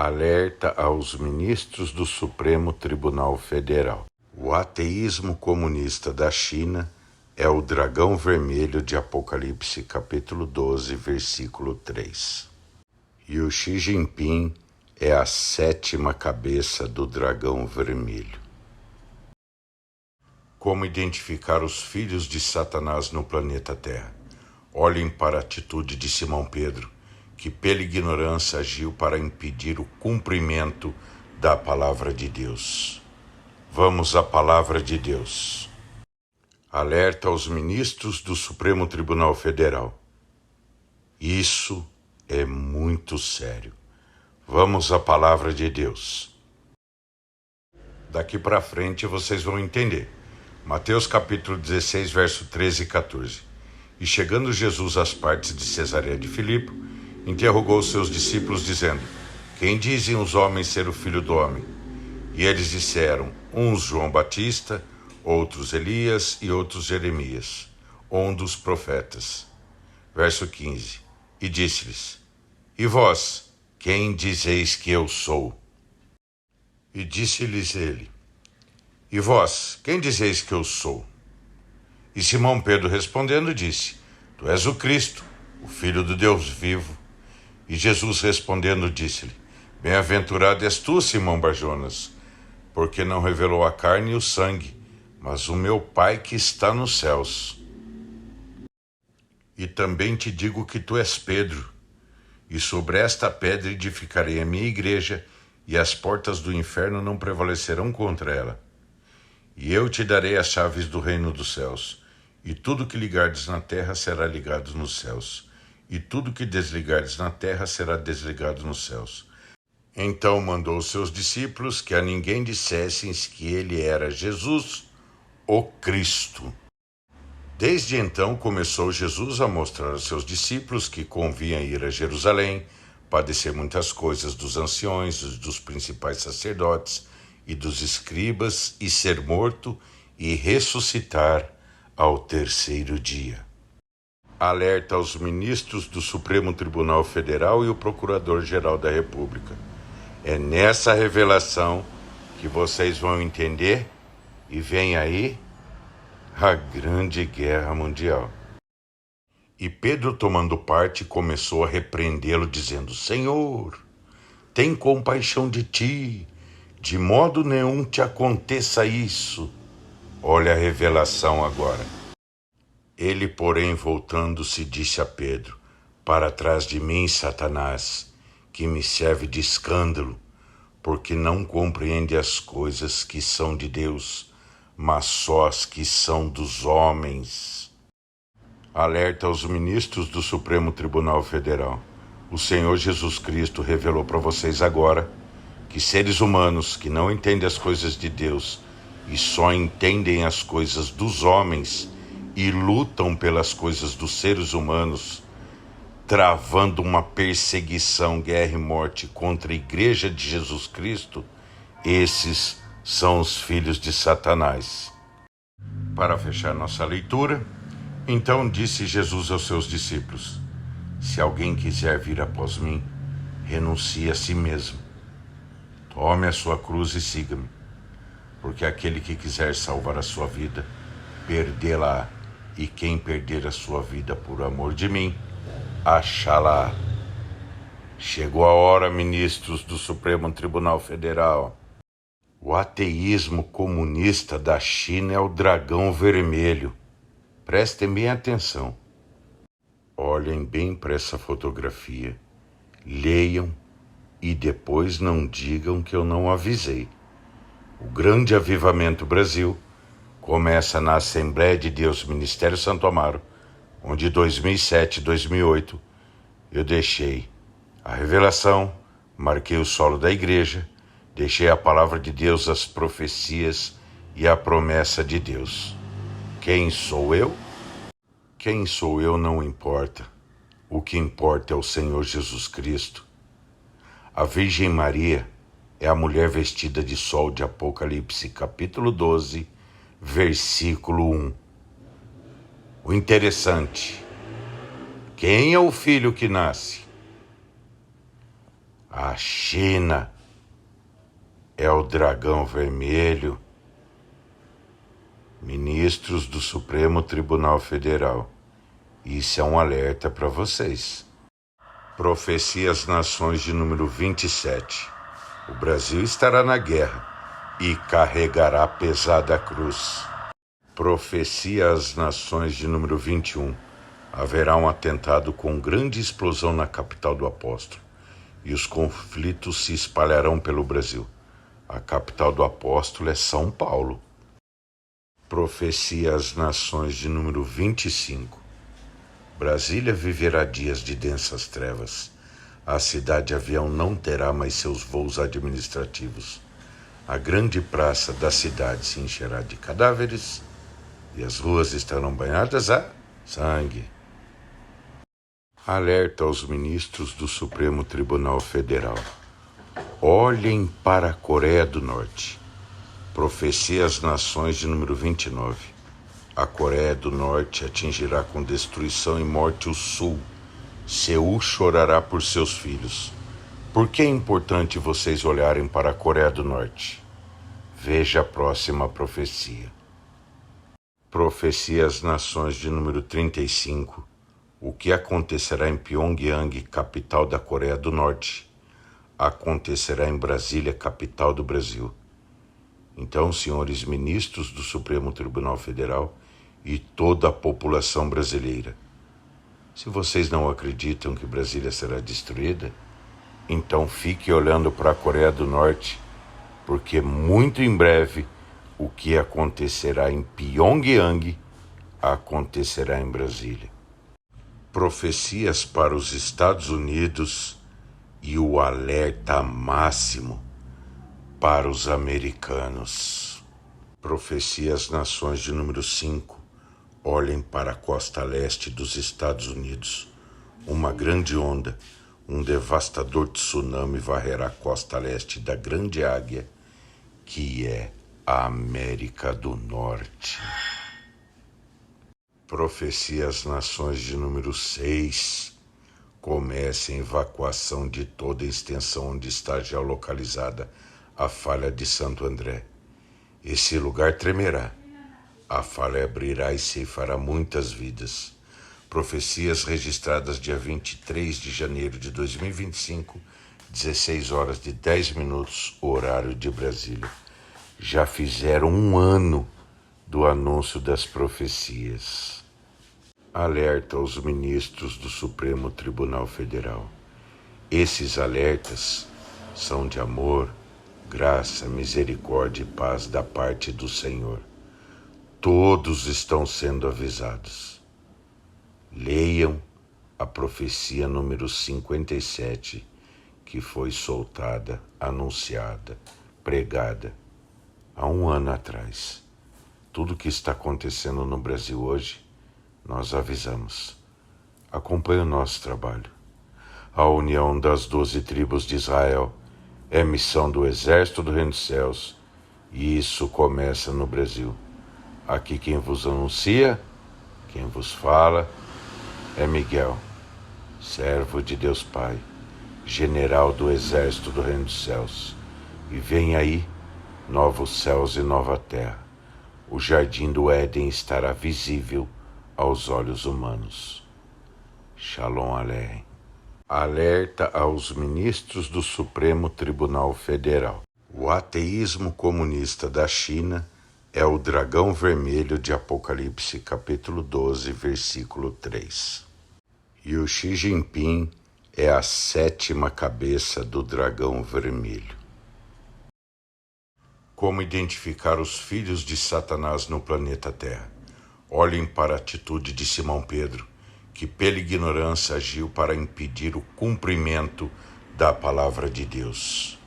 Alerta aos ministros do Supremo Tribunal Federal. O ateísmo comunista da China é o dragão vermelho de Apocalipse capítulo 12, versículo 3. E o Xi Jinping é a 7ª cabeça do dragão vermelho. Como identificar os filhos de Satanás no planeta Terra? Olhem para a atitude de Simão Pedro, que pela ignorância agiu para impedir o cumprimento da palavra de Deus. Vamos à palavra de Deus. Alerta aos ministros do Supremo Tribunal Federal. Isso é muito sério. Vamos à palavra de Deus. Daqui para frente vocês vão entender. Mateus capítulo 16, verso 13 e 14. E chegando Jesus às partes de Cesareia de Filipe, interrogou os seus discípulos, dizendo: Quem dizem os homens ser o Filho do Homem? E eles disseram, uns João Batista, outros Elias e outros Jeremias, ou um dos profetas. Verso 15. E disse-lhes: E vós, quem dizeis que eu sou? E disse-lhes ele: E vós, quem dizeis que eu sou? E Simão Pedro respondendo disse: Tu és o Cristo, o Filho do Deus vivo. E Jesus respondendo disse-lhe: Bem-aventurado és tu, Simão Barjonas, porque não revelou a carne e o sangue, mas o meu Pai que está nos céus. E também te digo que tu és Pedro, e sobre esta pedra edificarei a minha igreja, e as portas do inferno não prevalecerão contra ela. E eu te darei as chaves do reino dos céus, e tudo que ligardes na terra será ligado nos céus, e tudo que desligardes na terra será desligado nos céus. Então mandou os seus discípulos que a ninguém dissessem que ele era Jesus, o Cristo. Desde então começou Jesus a mostrar aos seus discípulos que convinha ir a Jerusalém, padecer muitas coisas dos anciões, dos principais sacerdotes e dos escribas, e ser morto e ressuscitar ao terceiro dia. Alerta aos ministros do Supremo Tribunal Federal e o Procurador-Geral da República. É nessa revelação que vocês vão entender, e vem aí a Grande Guerra Mundial. E Pedro, tomando parte, começou a repreendê-lo, dizendo: Senhor, tem compaixão de ti, de modo nenhum te aconteça isso. Olha a revelação agora. Ele, porém, voltando-se, disse a Pedro: Para trás de mim, Satanás, que me serve de escândalo, porque não compreende as coisas que são de Deus, mas só as que são dos homens. Alerta aos ministros do Supremo Tribunal Federal. O Senhor Jesus Cristo revelou para vocês agora que seres humanos que não entendem as coisas de Deus e só entendem as coisas dos homens e lutam pelas coisas dos seres humanos, travando uma perseguição, guerra e morte contra a Igreja de Jesus Cristo, esses são os filhos de Satanás. Para fechar nossa leitura, então disse Jesus aos seus discípulos: Se alguém quiser vir após mim, renuncie a si mesmo. Tome a sua cruz e siga-me, porque aquele que quiser salvar a sua vida, perdê-la-á. E quem perder a sua vida por amor de mim, achá-la. Chegou a hora, ministros do Supremo Tribunal Federal. O ateísmo comunista da China é o dragão vermelho. Prestem bem atenção. Olhem bem para essa fotografia. Leiam e depois não digam que eu não avisei. O Grande Avivamento Brasil começa na Assembleia de Deus Ministério Santo Amaro, onde em 2007 e 2008 eu deixei a revelação, marquei o solo da igreja, deixei a palavra de Deus, as profecias e a promessa de Deus. Quem sou eu? Quem sou eu não importa. O que importa é o Senhor Jesus Cristo. A Virgem Maria é a mulher vestida de sol de Apocalipse capítulo 12, versículo 1. O interessante: quem é o filho que nasce? A China é o dragão vermelho. Ministros do Supremo Tribunal Federal, isso é um alerta para vocês. Profecia às Nações de número 27. O Brasil estará na guerra e carregará pesada cruz. Profecia às Nações de número 21. Haverá um atentado com grande explosão na capital do apóstolo e os conflitos se espalharão pelo Brasil. A capital do apóstolo é São Paulo. Profecia às Nações de número 25. Brasília viverá dias de densas trevas. A cidade-avião não terá mais seus voos administrativos. A grande praça da cidade se encherá de cadáveres e as ruas estarão banhadas a sangue. Alerta aos ministros do Supremo Tribunal Federal. Olhem para a Coreia do Norte. Profecia às Nações de número 29. A Coreia do Norte atingirá com destruição e morte o Sul. Seul chorará por seus filhos. Por que é importante vocês olharem para a Coreia do Norte? Veja a próxima profecia. Profecia às Nações de número 35. O que acontecerá em Pyongyang, capital da Coreia do Norte, acontecerá em Brasília, capital do Brasil. Então, senhores ministros do Supremo Tribunal Federal e toda a população brasileira, se vocês não acreditam que Brasília será destruída, então fique olhando para a Coreia do Norte, porque muito em breve o que acontecerá em Pyongyang acontecerá em Brasília. Profecias para os Estados Unidos e o alerta máximo para os americanos. Profecia às Nações de número 5. Olhem para a costa leste dos Estados Unidos. Uma grande onda, um devastador tsunami varrerá a costa leste da Grande Águia, que é a América do Norte. Profecia às Nações de número 6. Comece a evacuação de toda a extensão onde está já localizada a falha de Santo André. Esse lugar tremerá. A falha abrirá e ceifará muitas vidas. Profecias registradas dia 23 de janeiro de 2025, 16 horas e 10 minutos, horário de Brasília. Já fizeram um ano do anúncio das profecias. Alerta aos ministros do Supremo Tribunal Federal. Esses alertas são de amor, graça, misericórdia e paz da parte do Senhor. Todos estão sendo avisados. Leiam a profecia número 57, que foi soltada, anunciada, pregada há um ano atrás. Tudo que está acontecendo no Brasil hoje, nós avisamos. Acompanhe o nosso trabalho. A união das 12 tribos de Israel é missão do Exército do Reino dos Céus, e isso começa no Brasil. Aqui quem vos anuncia, quem vos fala, é Miguel, servo de Deus Pai, general do Exército do Reino dos Céus. E vem aí novos céus e nova terra. O jardim do Éden estará visível aos olhos humanos. Shalom Aleichem. Alerta aos ministros do Supremo Tribunal Federal. O ateísmo comunista da China é o dragão vermelho de Apocalipse, capítulo 12, versículo 3. E o Xi Jinping é a 7ª cabeça do dragão vermelho. Como identificar os filhos de Satanás no planeta Terra? Olhem para a atitude de Simão Pedro, que pela ignorância agiu para impedir o cumprimento da palavra de Deus.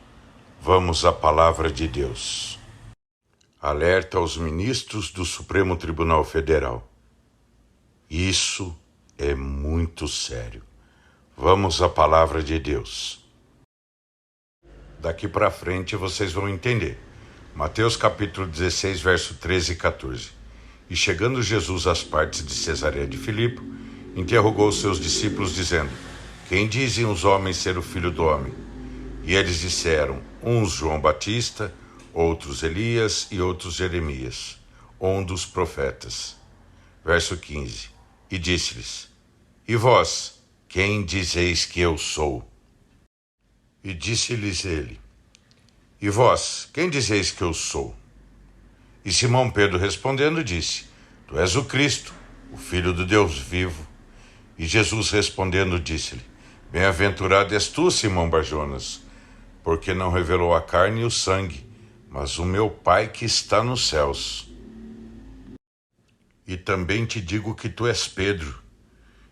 Vamos à palavra de Deus. Alerta aos ministros do Supremo Tribunal Federal. Isso é muito sério. Vamos à palavra de Deus. Daqui para frente vocês vão entender. Mateus capítulo 16, verso 13 e 14. E chegando Jesus às partes de Cesareia de Filipe, interrogou os seus discípulos, dizendo: Quem dizem os homens ser o Filho do Homem? E eles disseram, uns João Batista, outros Elias e outros Jeremias, ou um dos profetas. Verso 15. E disse-lhes, e vós, quem dizeis que eu sou? E disse-lhes ele, e vós, quem dizeis que eu sou? E Simão Pedro respondendo disse, tu és o Cristo, o Filho do Deus vivo. E Jesus respondendo disse-lhe, bem-aventurado és tu, Simão Barjonas, porque não revelou a carne e o sangue, mas o meu Pai que está nos céus. E também te digo que tu és Pedro,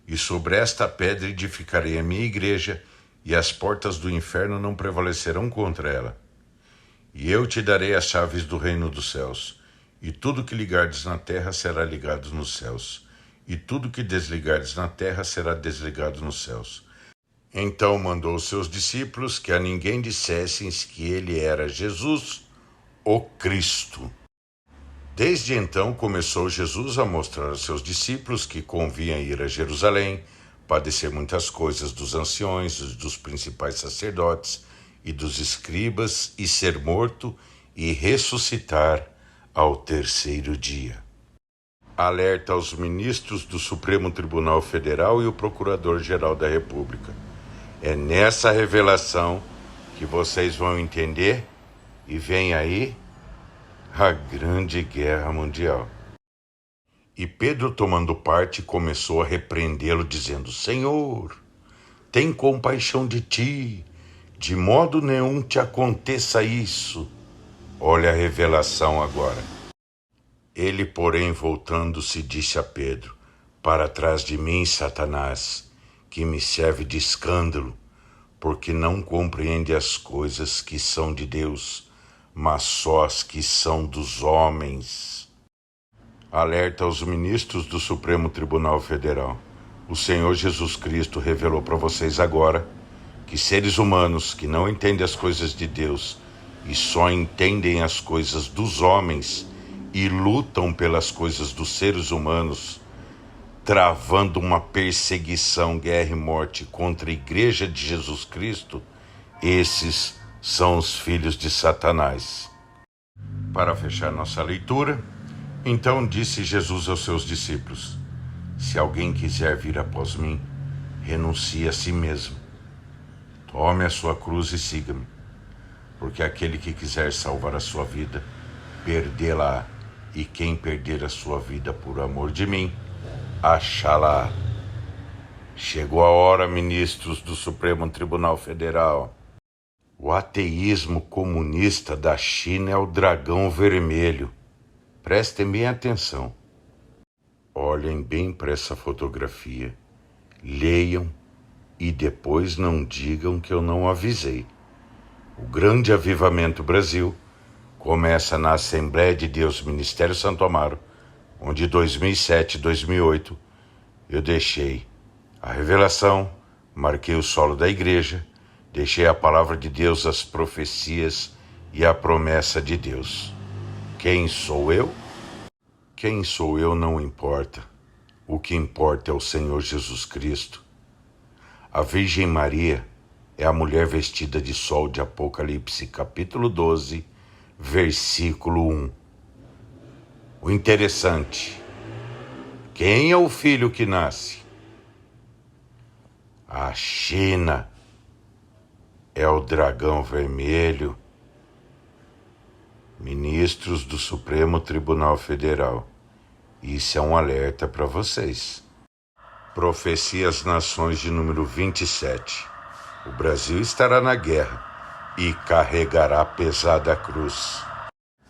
e sobre esta pedra edificarei a minha igreja, e as portas do inferno não prevalecerão contra ela. E eu te darei as chaves do reino dos céus, e tudo que ligardes na terra será ligado nos céus, e tudo que desligardes na terra será desligado nos céus. Então mandou os seus discípulos que a ninguém dissessem que ele era Jesus, o Cristo. Desde então começou Jesus a mostrar aos seus discípulos que convinha ir a Jerusalém, padecer muitas coisas dos anciões, dos principais sacerdotes e dos escribas, e ser morto e ressuscitar ao terceiro dia. Alerta aos ministros do Supremo Tribunal Federal e o Procurador-Geral da República. É nessa revelação que vocês vão entender e vem aí a Grande Guerra Mundial. E Pedro, tomando parte, começou a repreendê-lo, dizendo, Senhor, tem compaixão de ti, de modo nenhum te aconteça isso. Olha a revelação agora. Ele, porém, voltando-se, disse a Pedro, para trás de mim, Satanás, que me serve de escândalo, porque não compreende as coisas que são de Deus, mas só as que são dos homens. Alerta aos ministros do Supremo Tribunal Federal. O Senhor Jesus Cristo revelou para vocês agora que seres humanos que não entendem as coisas de Deus e só entendem as coisas dos homens e lutam pelas coisas dos seres humanos, travando uma perseguição, guerra e morte contra a Igreja de Jesus Cristo, esses são os filhos de Satanás. Para fechar nossa leitura, então disse Jesus aos seus discípulos, se alguém quiser vir após mim, renuncie a si mesmo. Tome a sua cruz e siga-me, porque aquele que quiser salvar a sua vida, perdê-la-á, e quem perder a sua vida por amor de mim, achá-la. Chegou a hora, ministros do Supremo Tribunal Federal. O ateísmo comunista da China é o dragão vermelho. Prestem bem atenção. Olhem bem para essa fotografia. Leiam e depois não digam que eu não avisei. O Grande Avivamento Brasil começa na Assembleia de Deus Ministério Santo Amaro, onde em 2007 e 2008 eu deixei a revelação, marquei o solo da igreja, deixei a palavra de Deus, as profecias e a promessa de Deus. Quem sou eu? Quem sou eu não importa. O que importa é o Senhor Jesus Cristo. A Virgem Maria é a mulher vestida de sol de Apocalipse, capítulo 12, versículo 1. O interessante, quem é o filho que nasce? A China é o dragão vermelho. Ministros do Supremo Tribunal Federal, isso é um alerta para vocês. Profecia às Nações de número 27. O Brasil estará na guerra e carregará pesada cruz.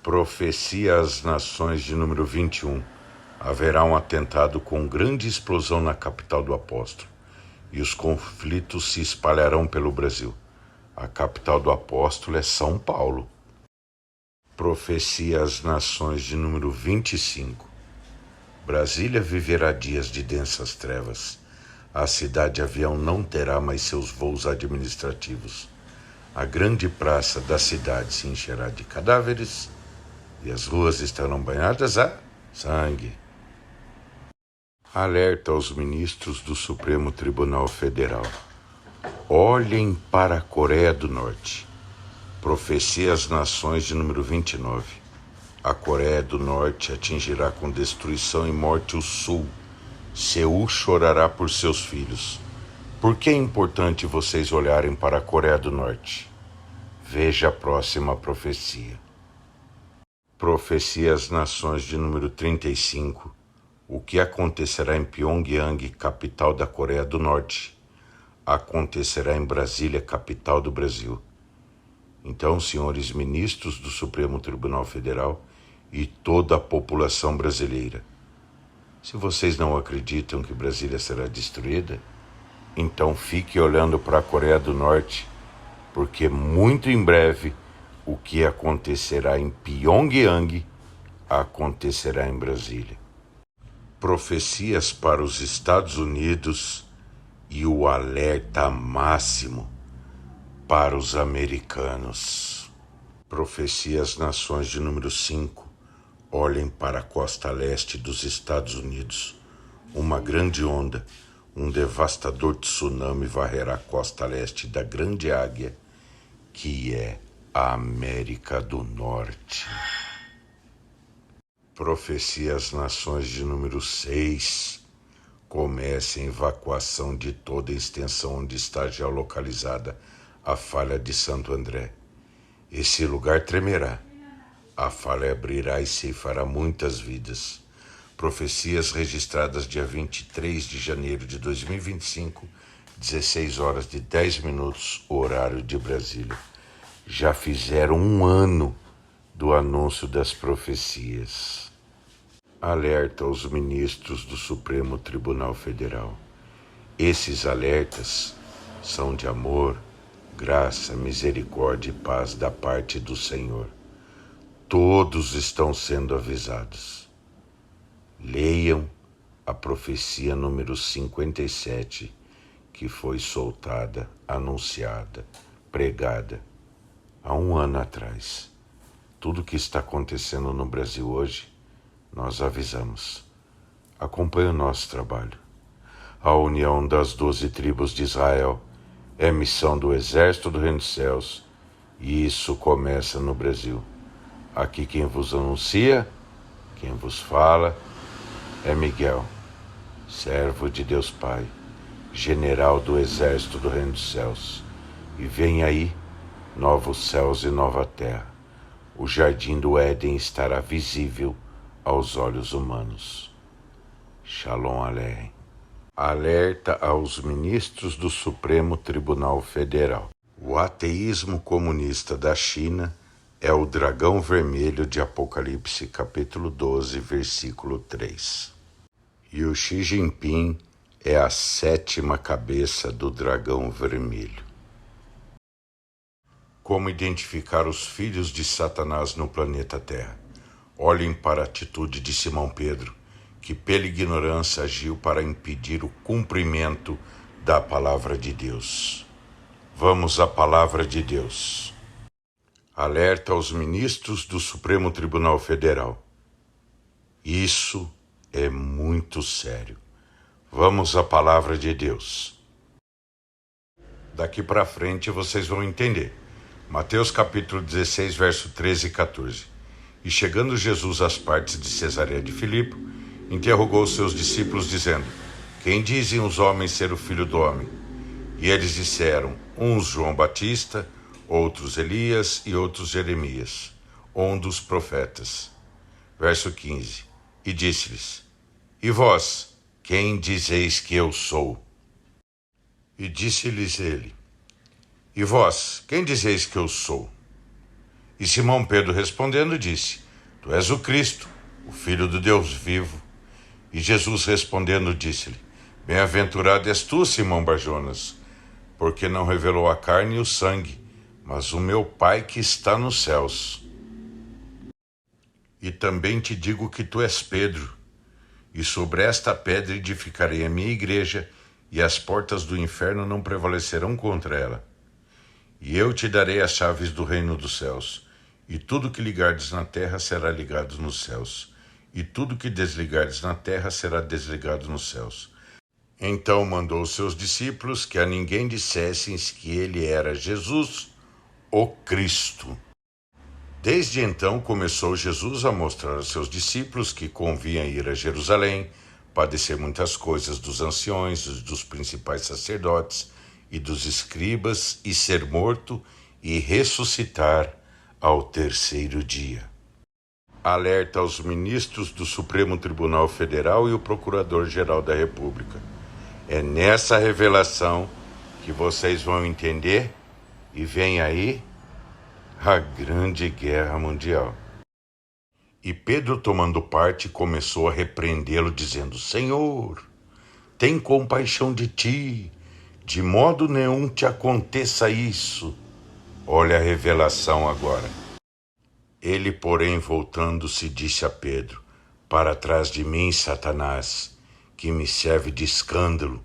Profecia às Nações de número 21. Haverá um atentado com grande explosão na capital do apóstolo, e os conflitos se espalharão pelo Brasil. A capital do apóstolo é São Paulo. Profecia às Nações de número 25. Brasília viverá dias de densas trevas. A cidade-avião não terá mais seus voos administrativos. A grande praça da cidade se encherá de cadáveres e as ruas estarão banhadas a sangue. Alerta aos ministros do Supremo Tribunal Federal. Olhem para a Coreia do Norte. Profecia às Nações de número 29. A Coreia do Norte atingirá com destruição e morte o Sul. Seul chorará por seus filhos. Por que é importante vocês olharem para a Coreia do Norte? Veja a próxima profecia. Profecia às Nações de número 35. O que acontecerá em Pyongyang, capital da Coreia do Norte, acontecerá em Brasília, capital do Brasil. Então, senhores ministros do Supremo Tribunal Federal e toda a população brasileira, se vocês não acreditam que Brasília será destruída, então fique olhando para a Coreia do Norte, porque muito em breve o que acontecerá em Pyongyang acontecerá em Brasília. Profecias para os Estados Unidos e o alerta máximo para os americanos. Profecia às Nações de número 5. Olhem para a costa leste dos Estados Unidos. Uma grande onda, um devastador tsunami varrerá a costa leste da Grande Águia, que é a América do Norte. Profecia às Nações de número 6. Comece a evacuação de toda a extensão onde está geolocalizada a falha de Santo André. Esse lugar tremerá. A falha abrirá e ceifará muitas vidas. Profecias registradas dia 23 de janeiro de 2025, 16 horas e 10 minutos, horário de Brasília. Já fizeram um ano do anúncio das profecias. Alerta aos ministros do Supremo Tribunal Federal. Esses alertas são de amor, graça, misericórdia e paz da parte do Senhor. Todos estão sendo avisados. Leiam a profecia número 57, que foi soltada, anunciada, pregada há um ano atrás. Tudo o que está acontecendo no Brasil hoje, nós avisamos. Acompanhe o nosso trabalho. A união das 12 tribos de Israel é missão do Exército do Reino dos Céus, e isso começa no Brasil. Aqui quem vos anuncia, quem vos fala, é Miguel, servo de Deus Pai, general do Exército do Reino dos Céus. E vem aí novos céus e nova terra. O jardim do Éden estará visível aos olhos humanos. Shalom Aleichem. Alerta aos ministros do Supremo Tribunal Federal. O ateísmo comunista da China é o dragão vermelho de Apocalipse, capítulo 12, versículo 3. E o Xi Jinping é a 7ª cabeça do dragão vermelho. Como identificar os filhos de Satanás no planeta Terra? Olhem para a atitude de Simão Pedro, que pela ignorância agiu para impedir o cumprimento da palavra de Deus. Vamos à palavra de Deus. Alerta aos ministros do Supremo Tribunal Federal. Isso é muito sério. Vamos à palavra de Deus. Daqui para frente vocês vão entender. Mateus capítulo 16, verso 13 e 14. E chegando Jesus às partes de Cesareia de Filipe, interrogou os seus discípulos, dizendo: Quem dizem os homens ser o Filho do Homem? E eles disseram, uns João Batista, outros Elias e outros Jeremias, ou um dos profetas. Verso 15. E disse-lhes: E vós, quem dizeis que eu sou? E disse-lhes ele: E vós, quem dizeis que eu sou? E Simão Pedro respondendo disse: Tu és o Cristo, o Filho do Deus vivo. E Jesus respondendo disse-lhe: Bem-aventurado és tu, Simão Barjonas, porque não revelou a carne e o sangue, mas o meu Pai que está nos céus. E também te digo que tu és Pedro, e sobre esta pedra edificarei a minha igreja, e as portas do inferno não prevalecerão contra ela. E eu te darei as chaves do reino dos céus. E tudo que ligardes na terra será ligado nos céus, e tudo que desligardes na terra será desligado nos céus. Então mandou seus discípulos que a ninguém dissessem que ele era Jesus, o Cristo. Desde então começou Jesus a mostrar aos seus discípulos que convinha ir a Jerusalém, padecer muitas coisas dos anciões, dos principais sacerdotes e dos escribas, e ser morto e ressuscitar ao terceiro dia. Alerta aos ministros do Supremo Tribunal Federal e o Procurador-Geral da República. É nessa revelação que vocês vão entender, e vem aí a Grande Guerra Mundial. E Pedro, tomando parte, começou a repreendê-lo, dizendo: Senhor, tem compaixão de ti, de modo nenhum te aconteça isso. Olha a revelação agora. Ele, porém, voltando-se, disse a Pedro: Para trás de mim, Satanás, que me serve de escândalo,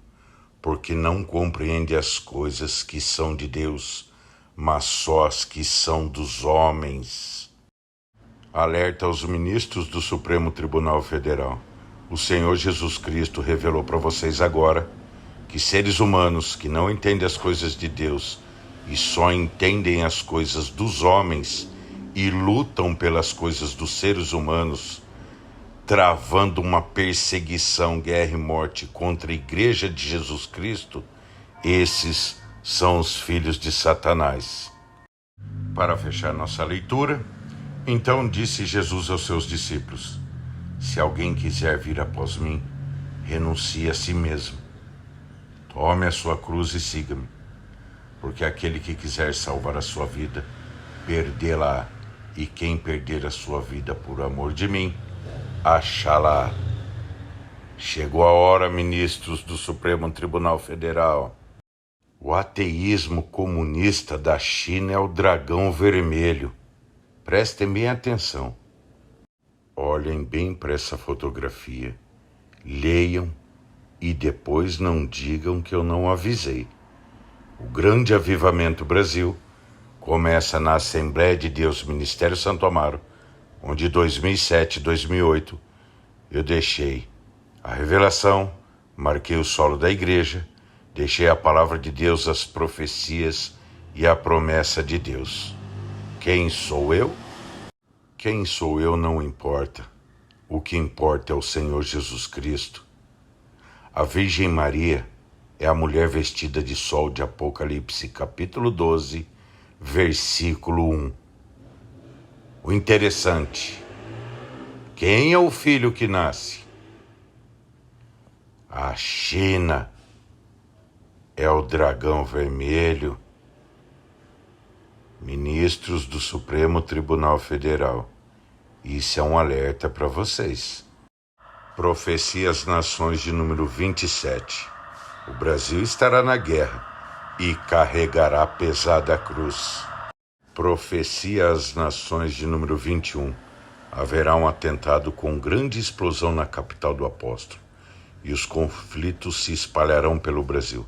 porque não compreende as coisas que são de Deus, mas só as que são dos homens. Alerta aos ministros do Supremo Tribunal Federal. O Senhor Jesus Cristo revelou para vocês agora que seres humanos que não entendem as coisas de Deus e só entendem as coisas dos homens e lutam pelas coisas dos seres humanos, travando uma perseguição, guerra e morte contra a Igreja de Jesus Cristo, esses são os filhos de Satanás. Para fechar nossa leitura, então disse Jesus aos seus discípulos: Se alguém quiser vir após mim, renuncie a si mesmo. Tome a sua cruz e siga-me, porque aquele que quiser salvar a sua vida, perdê-la, e quem perder a sua vida por amor de mim, achá-la. Chegou a hora, ministros do Supremo Tribunal Federal. O ateísmo comunista da China é o dragão vermelho. Prestem bem atenção. Olhem bem para essa fotografia. Leiam e depois não digam que eu não avisei. O Grande Avivamento Brasil começa na Assembleia de Deus Ministério Santo Amaro, onde em 2007 e 2008 eu deixei a revelação, marquei o solo da igreja, deixei a palavra de Deus, as profecias e a promessa de Deus. Quem sou eu? Quem sou eu não importa. O que importa é o Senhor Jesus Cristo. A Virgem Maria é a mulher vestida de sol de Apocalipse, capítulo 12, versículo 1. O interessante: quem é o filho que nasce? A China é o dragão vermelho. Ministros do Supremo Tribunal Federal, isso é um alerta para vocês. Profecia às Nações de número 27. O Brasil estará na guerra e carregará a pesada cruz. Profecia às Nações de número 21. Haverá um atentado com grande explosão na capital do apóstolo, e os conflitos se espalharão pelo Brasil.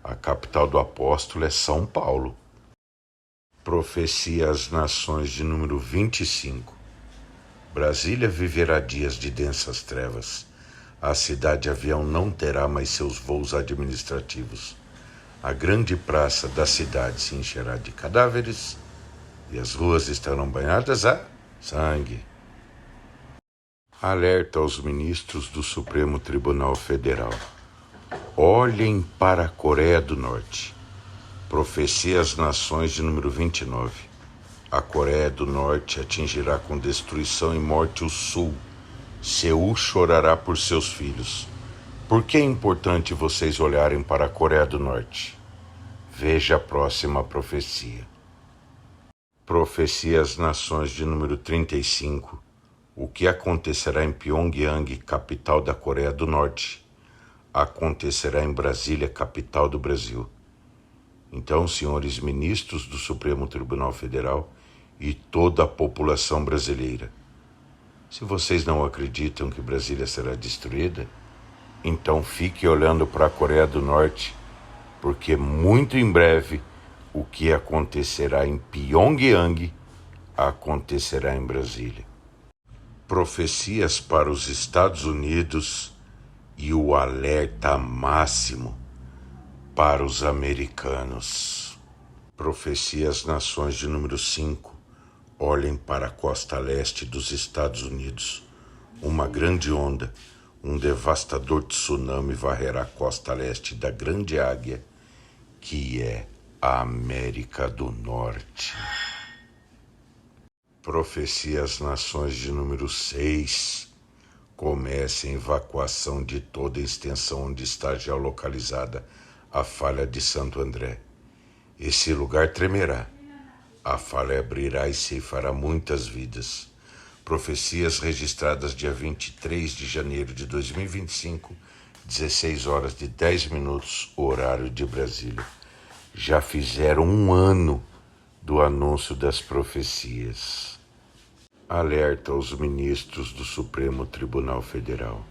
A capital do apóstolo é São Paulo. Profecia às Nações de número 25. Brasília viverá dias de densas trevas. A cidade-avião não terá mais seus voos administrativos. A grande praça da cidade se encherá de cadáveres e as ruas estarão banhadas a sangue. Alerta aos ministros do Supremo Tribunal Federal. Olhem para a Coreia do Norte. Profecia às Nações de número 29. A Coreia do Norte atingirá com destruição e morte o Sul. Seul chorará por seus filhos. Por que é importante vocês olharem para a Coreia do Norte? Veja a próxima profecia. Profecia às Nações de número 35. O que acontecerá em Pyongyang, capital da Coreia do Norte, acontecerá em Brasília, capital do Brasil. Então, senhores ministros do Supremo Tribunal Federal e toda a população brasileira, se vocês não acreditam que Brasília será destruída, então fique olhando para a Coreia do Norte, porque muito em breve o que acontecerá em Pyongyang acontecerá em Brasília. Profecias para os Estados Unidos e o alerta máximo para os americanos. Profecia às Nações de número 5. Olhem para a costa leste dos Estados Unidos. Uma grande onda, um devastador tsunami varrerá a costa leste da Grande Águia, que é a América do Norte. Profecia às Nações de número 6. Comece a evacuação de toda a extensão onde está já localizada a falha de Santo André. Esse lugar tremerá. A falha abrirá e ceifará muitas vidas. Profecias registradas dia 23 de janeiro de 2025, 16 horas e 10 minutos, horário de Brasília. Já fizeram 1 ano do anúncio das profecias. Alerta aos ministros do Supremo Tribunal Federal.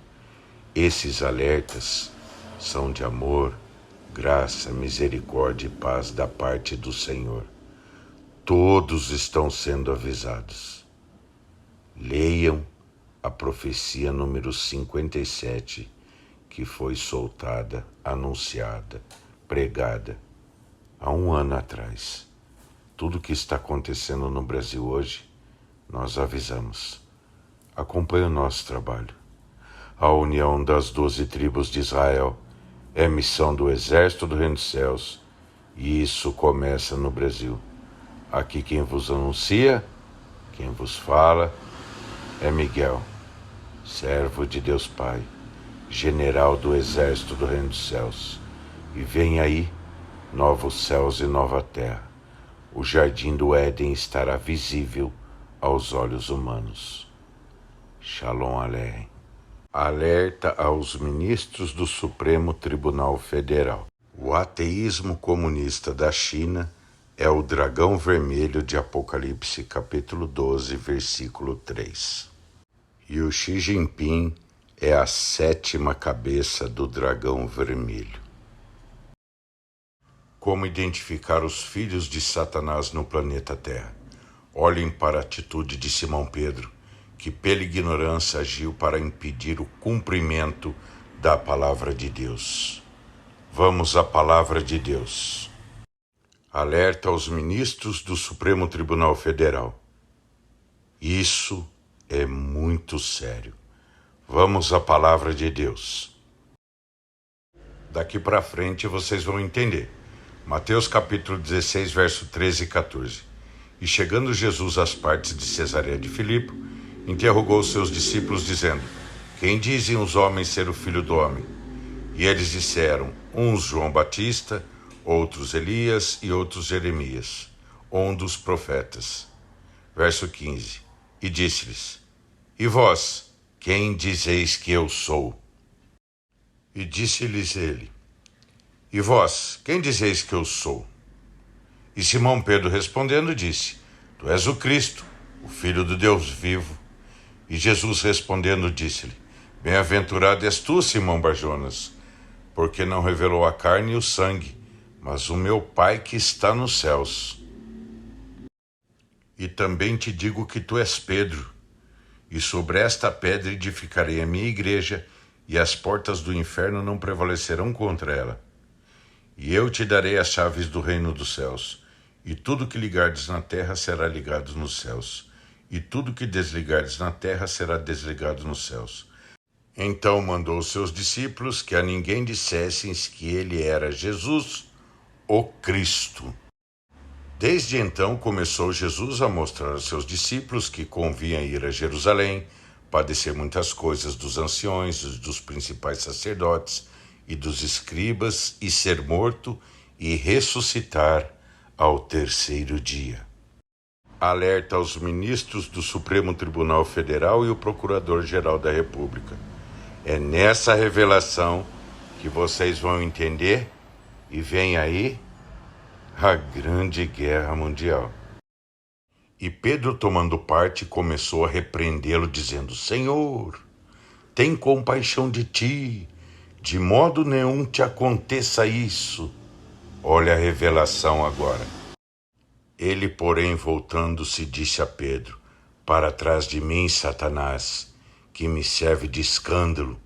Esses alertas são de amor, graça, misericórdia e paz da parte do Senhor. Todos estão sendo avisados. Leiam a profecia número 57, que foi soltada, anunciada, pregada há 1 ano atrás. Tudo o que está acontecendo no Brasil hoje, nós avisamos. Acompanhe o nosso trabalho. A união das 12 tribos de Israel é missão do Exército do Reino dos Céus, e isso começa no Brasil. Aqui quem vos anuncia, quem vos fala, é Miguel, servo de Deus Pai, general do Exército do Reino dos Céus. E vem aí novos céus e nova terra. O jardim do Éden estará visível aos olhos humanos. Shalom Aleichem. Alerta aos ministros do Supremo Tribunal Federal. O ateísmo comunista da China é o dragão vermelho de Apocalipse, capítulo 12, versículo 3. E o Xi Jinping é a 7ª cabeça do dragão vermelho. Como identificar os filhos de Satanás no planeta Terra? Olhem para a atitude de Simão Pedro, que pela ignorância agiu para impedir o cumprimento da palavra de Deus. Vamos à palavra de Deus. Alerta aos ministros do Supremo Tribunal Federal. Isso é muito sério. Vamos à palavra de Deus. Daqui para frente vocês vão entender. Mateus capítulo 16, verso 13 e 14. E chegando Jesus às partes de Cesareia de Filipe, interrogou os seus discípulos, dizendo: Quem dizem os homens ser o Filho do Homem? E eles disseram, uns João Batista, outros Elias e outros Jeremias, ou um dos profetas. Verso 15. E disse-lhes: E vós, quem dizeis que eu sou? E disse-lhes ele: E vós, quem dizeis que eu sou? E Simão Pedro respondendo disse: Tu és o Cristo, o Filho do Deus vivo. E Jesus respondendo disse-lhe: Bem-aventurado és tu, Simão Barjonas, porque não revelou a carne e o sangue, mas o meu Pai que está nos céus. E também te digo que tu és Pedro, e sobre esta pedra edificarei a minha igreja, e as portas do inferno não prevalecerão contra ela. E eu te darei as chaves do reino dos céus, e tudo que ligardes na terra será ligado nos céus, e tudo que desligardes na terra será desligado nos céus. Então mandou os seus discípulos que a ninguém dissessem que ele era Jesus, o Cristo. Desde então começou Jesus a mostrar aos seus discípulos que convinha ir a Jerusalém, padecer muitas coisas dos anciões, dos principais sacerdotes e dos escribas, e ser morto e ressuscitar ao 3º dia. Alerta aos ministros do Supremo Tribunal Federal e o Procurador-Geral da República. É nessa revelação que vocês vão entender, e vem aí a Grande Guerra Mundial. E Pedro, tomando parte, começou a repreendê-lo, dizendo: Senhor, tem compaixão de ti, de modo nenhum te aconteça isso. Olha a revelação agora. Ele, porém, voltando-se, disse a Pedro: Para trás de mim, Satanás, que me serve de escândalo,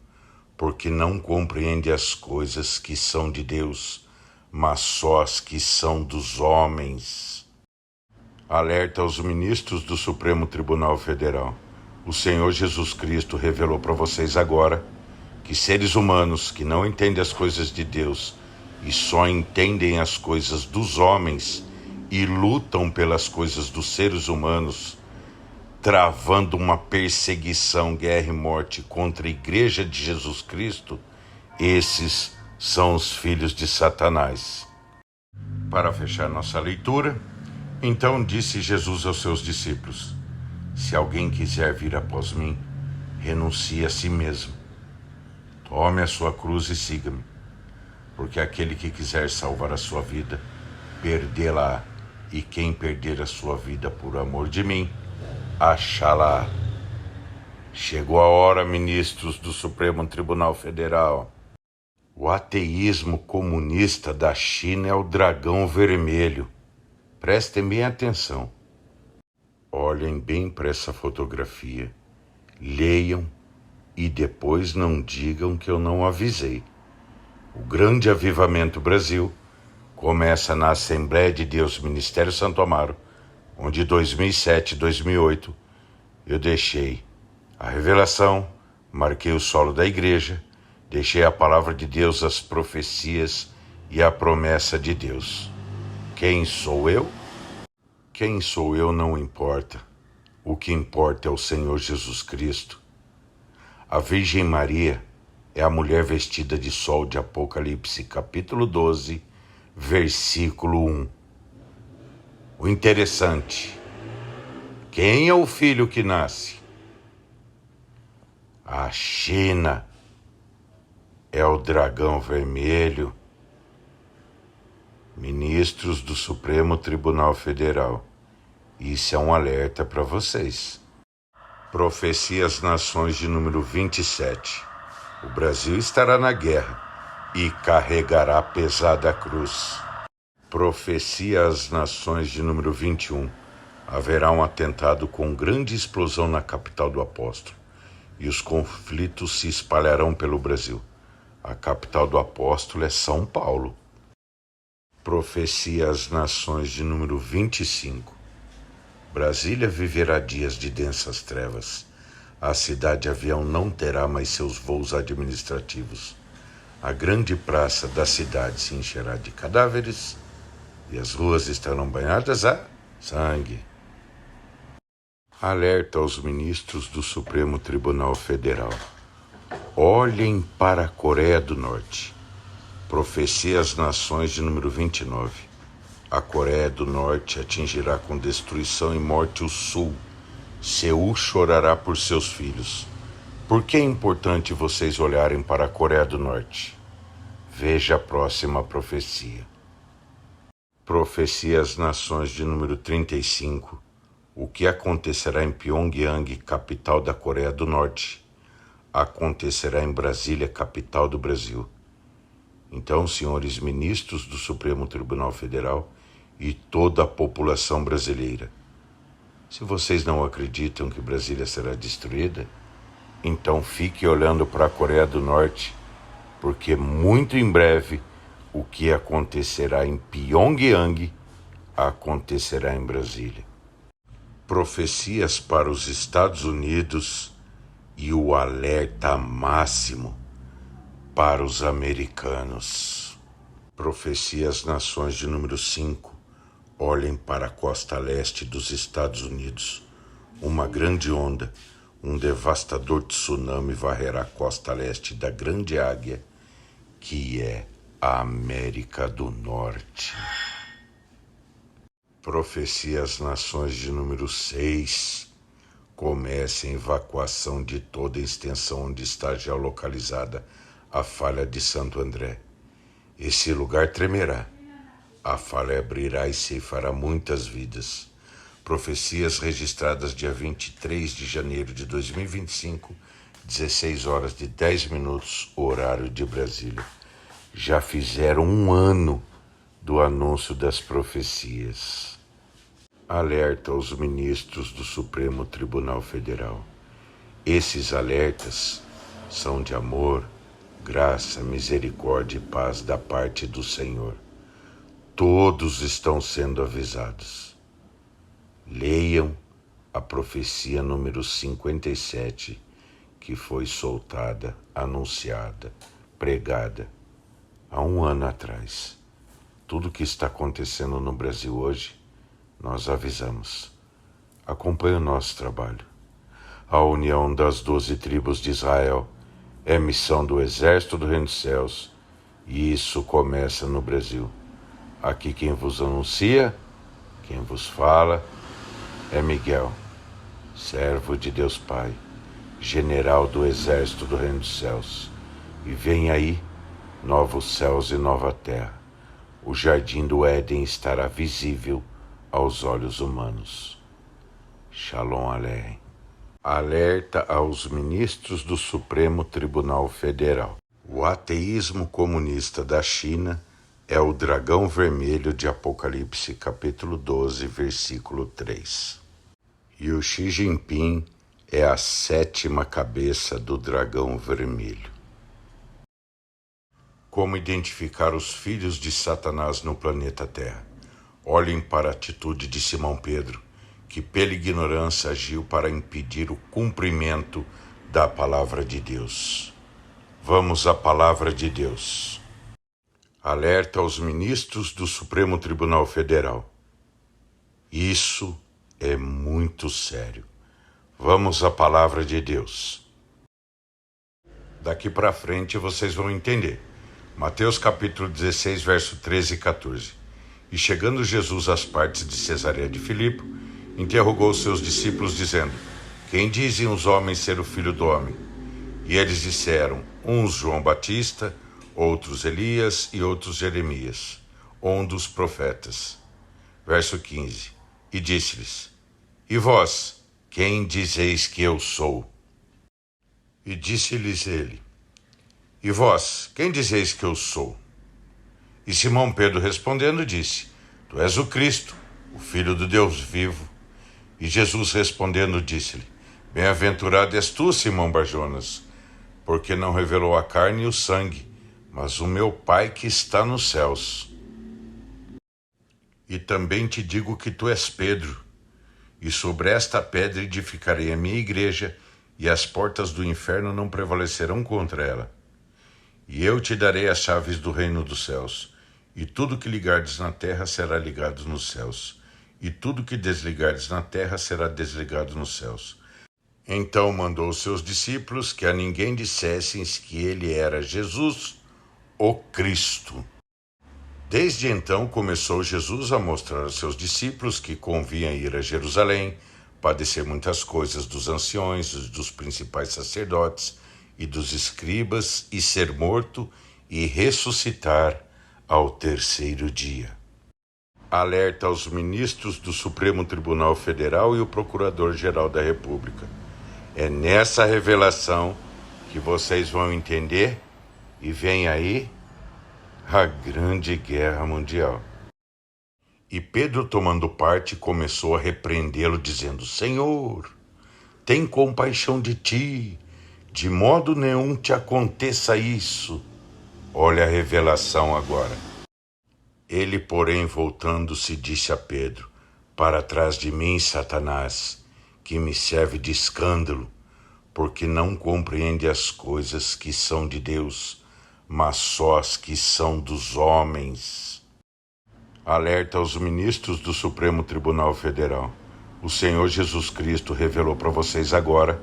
porque não compreende as coisas que são de Deus, mas só as que são dos homens. Alerta aos ministros do Supremo Tribunal Federal. O Senhor Jesus Cristo revelou para vocês agora que seres humanos que não entendem as coisas de Deus e só entendem as coisas dos homens e lutam pelas coisas dos seres humanos, travando uma perseguição, guerra e morte contra a Igreja de Jesus Cristo, esses são os filhos de Satanás. Para fechar nossa leitura, então disse Jesus aos seus discípulos: se alguém quiser vir após mim, renuncie a si mesmo. Tome a sua cruz e siga-me, porque aquele que quiser salvar a sua vida, perdê-la-á, e quem perder a sua vida por amor de mim, achá-la. Chegou a hora, ministros do Supremo Tribunal Federal. O ateísmo comunista da China é o dragão vermelho. Prestem bem atenção. Olhem bem para essa fotografia. Leiam e depois não digam que eu não avisei. O grande avivamento Brasil começa na Assembleia de Deus Ministério Santo Amaro, onde 2007 e 2008 eu deixei a revelação, marquei o solo da igreja, deixei a palavra de Deus, as profecias e a promessa de Deus. Quem sou eu? Quem sou eu não importa. O que importa é o Senhor Jesus Cristo. A Virgem Maria é a mulher vestida de sol de Apocalipse, capítulo 12, versículo 1. O interessante: quem é o filho que nasce? A China é o dragão vermelho. Ministros do Supremo Tribunal Federal, isso é um alerta para vocês. Profecia às Nações de número 27. O Brasil estará na guerra e carregará a pesada cruz. Profecia às Nações de número 21. Haverá um atentado com grande explosão na capital do apóstolo e os conflitos se espalharão pelo Brasil. A capital do apóstolo é São Paulo. Profecia às Nações de número 25. Brasília viverá dias de densas trevas. A cidade-avião não terá mais seus voos administrativos. A grande praça da cidade se encherá de cadáveres e as ruas estarão banhadas a sangue. Alerta aos ministros do Supremo Tribunal Federal. Olhem para a Coreia do Norte. Profecia às Nações de número 29. A Coreia do Norte atingirá com destruição e morte o Sul. Seul chorará por seus filhos. Por que é importante vocês olharem para a Coreia do Norte? Veja a próxima profecia. Profecia às Nações de número 35. O que acontecerá em Pyongyang, capital da Coreia do Norte, acontecerá em Brasília, capital do Brasil. Então, senhores ministros do Supremo Tribunal Federal e toda a população brasileira, se vocês não acreditam que Brasília será destruída, então fique olhando para a Coreia do Norte, porque muito em breve o que acontecerá em Pyongyang acontecerá em Brasília. Profecias para os Estados Unidos e o alerta máximo para os americanos. Profecia às Nações de número 5. Olhem para a costa leste dos Estados Unidos. Uma grande onda, um devastador tsunami varrerá a costa leste da Grande Águia, que é a América do Norte. Profecia às Nações de número 6. Comece a evacuação de toda a extensão onde está já localizada a falha de Santo André. Esse lugar tremerá. A falha abrirá e ceifará muitas vidas. Profecias registradas dia 23 de janeiro de 2025, 16 horas e 10 minutos, horário de Brasília. Já fizeram um ano do anúncio das profecias. Alerta aos ministros do Supremo Tribunal Federal. Esses alertas são de amor, Graça, misericórdia e paz da parte do Senhor. Todos estão sendo avisados. Leiam a profecia número 57, que foi soltada, anunciada, pregada há um ano atrás. Tudo que está acontecendo no Brasil hoje, nós avisamos. Acompanhe o nosso trabalho. A união das 12 tribos de Israel é missão do Exército do Reino dos Céus, e isso começa no Brasil. Aqui quem vos anuncia, quem vos fala, é Miguel, servo de Deus Pai, general do Exército do Reino dos Céus. E vem aí novos céus e nova terra. O jardim do Éden estará visível aos olhos humanos. Shalom Aleichem. Alerta aos ministros do Supremo Tribunal Federal. O ateísmo comunista da China é o dragão vermelho de Apocalipse, capítulo 12, versículo 3. E o Xi Jinping é a 7ª cabeça do dragão vermelho. Como identificar os filhos de Satanás no planeta Terra? Olhem para a atitude de Simão Pedro, que pela ignorância agiu para impedir o cumprimento da palavra de Deus. Vamos à palavra de Deus. Alerta aos ministros do Supremo Tribunal Federal. Isso é muito sério. Vamos à palavra de Deus. Daqui para frente vocês vão entender. Mateus capítulo 16, verso 13 e 14. E chegando Jesus às partes de Cesareia de Filipe, interrogou os seus discípulos, dizendo: Quem dizem os homens ser o Filho do Homem? E eles disseram: uns João Batista, outros Elias e outros Jeremias, ou um dos profetas. Verso 15. E disse-lhes: E vós, quem dizeis que eu sou? E disse-lhes ele: E vós, quem dizeis que eu sou? E Simão Pedro respondendo disse: Tu és o Cristo, o Filho do Deus vivo. E Jesus respondendo disse-lhe: Bem-aventurado és tu, Simão Barjonas, porque não revelou a carne e o sangue, mas o meu Pai que está nos céus. E também te digo que tu és Pedro, e sobre esta pedra edificarei a minha igreja, e as portas do inferno não prevalecerão contra ela. E eu te darei as chaves do reino dos céus, e tudo que ligardes na terra será ligado nos céus, e tudo que desligardes na terra será desligado nos céus. Então mandou os seus discípulos que a ninguém dissessem que ele era Jesus, o Cristo. Desde então começou Jesus a mostrar aos seus discípulos que convinha ir a Jerusalém, padecer muitas coisas dos anciões, dos principais sacerdotes e dos escribas, e ser morto e ressuscitar ao terceiro dia. Alerta aos ministros do Supremo Tribunal Federal e o Procurador-Geral da República. É nessa revelação que vocês vão entender, e vem aí a Grande Guerra Mundial. E Pedro, tomando parte, começou a repreendê-lo, dizendo: Senhor, tem compaixão de ti, de modo nenhum te aconteça isso. Olha a revelação agora. Ele, porém, voltando-se, disse a Pedro: Para trás de mim, Satanás, que me serve de escândalo, porque não compreende as coisas que são de Deus, mas só as que são dos homens. Alerta aos ministros do Supremo Tribunal Federal. O Senhor Jesus Cristo revelou para vocês agora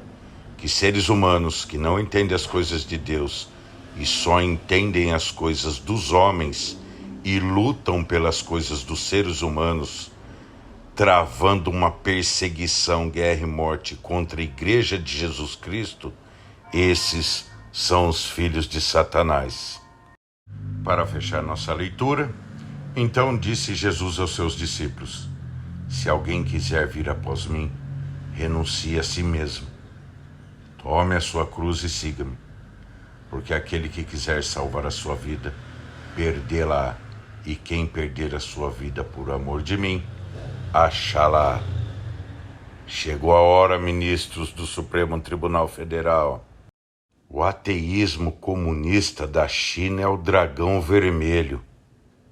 que seres humanos que não entendem as coisas de Deus e só entendem as coisas dos homens e lutam pelas coisas dos seres humanos, travando uma perseguição, guerra e morte contra a Igreja de Jesus Cristo, esses são os filhos de Satanás. Para fechar nossa leitura, então disse Jesus aos seus discípulos: Se alguém quiser vir após mim, renuncie a si mesmo. Tome a sua cruz e siga-me, porque aquele que quiser salvar a sua vida, perdê-la-á, e quem perder a sua vida por amor de mim, achá-la. Chegou a hora, ministros do Supremo Tribunal Federal. O ateísmo comunista da China é o dragão vermelho.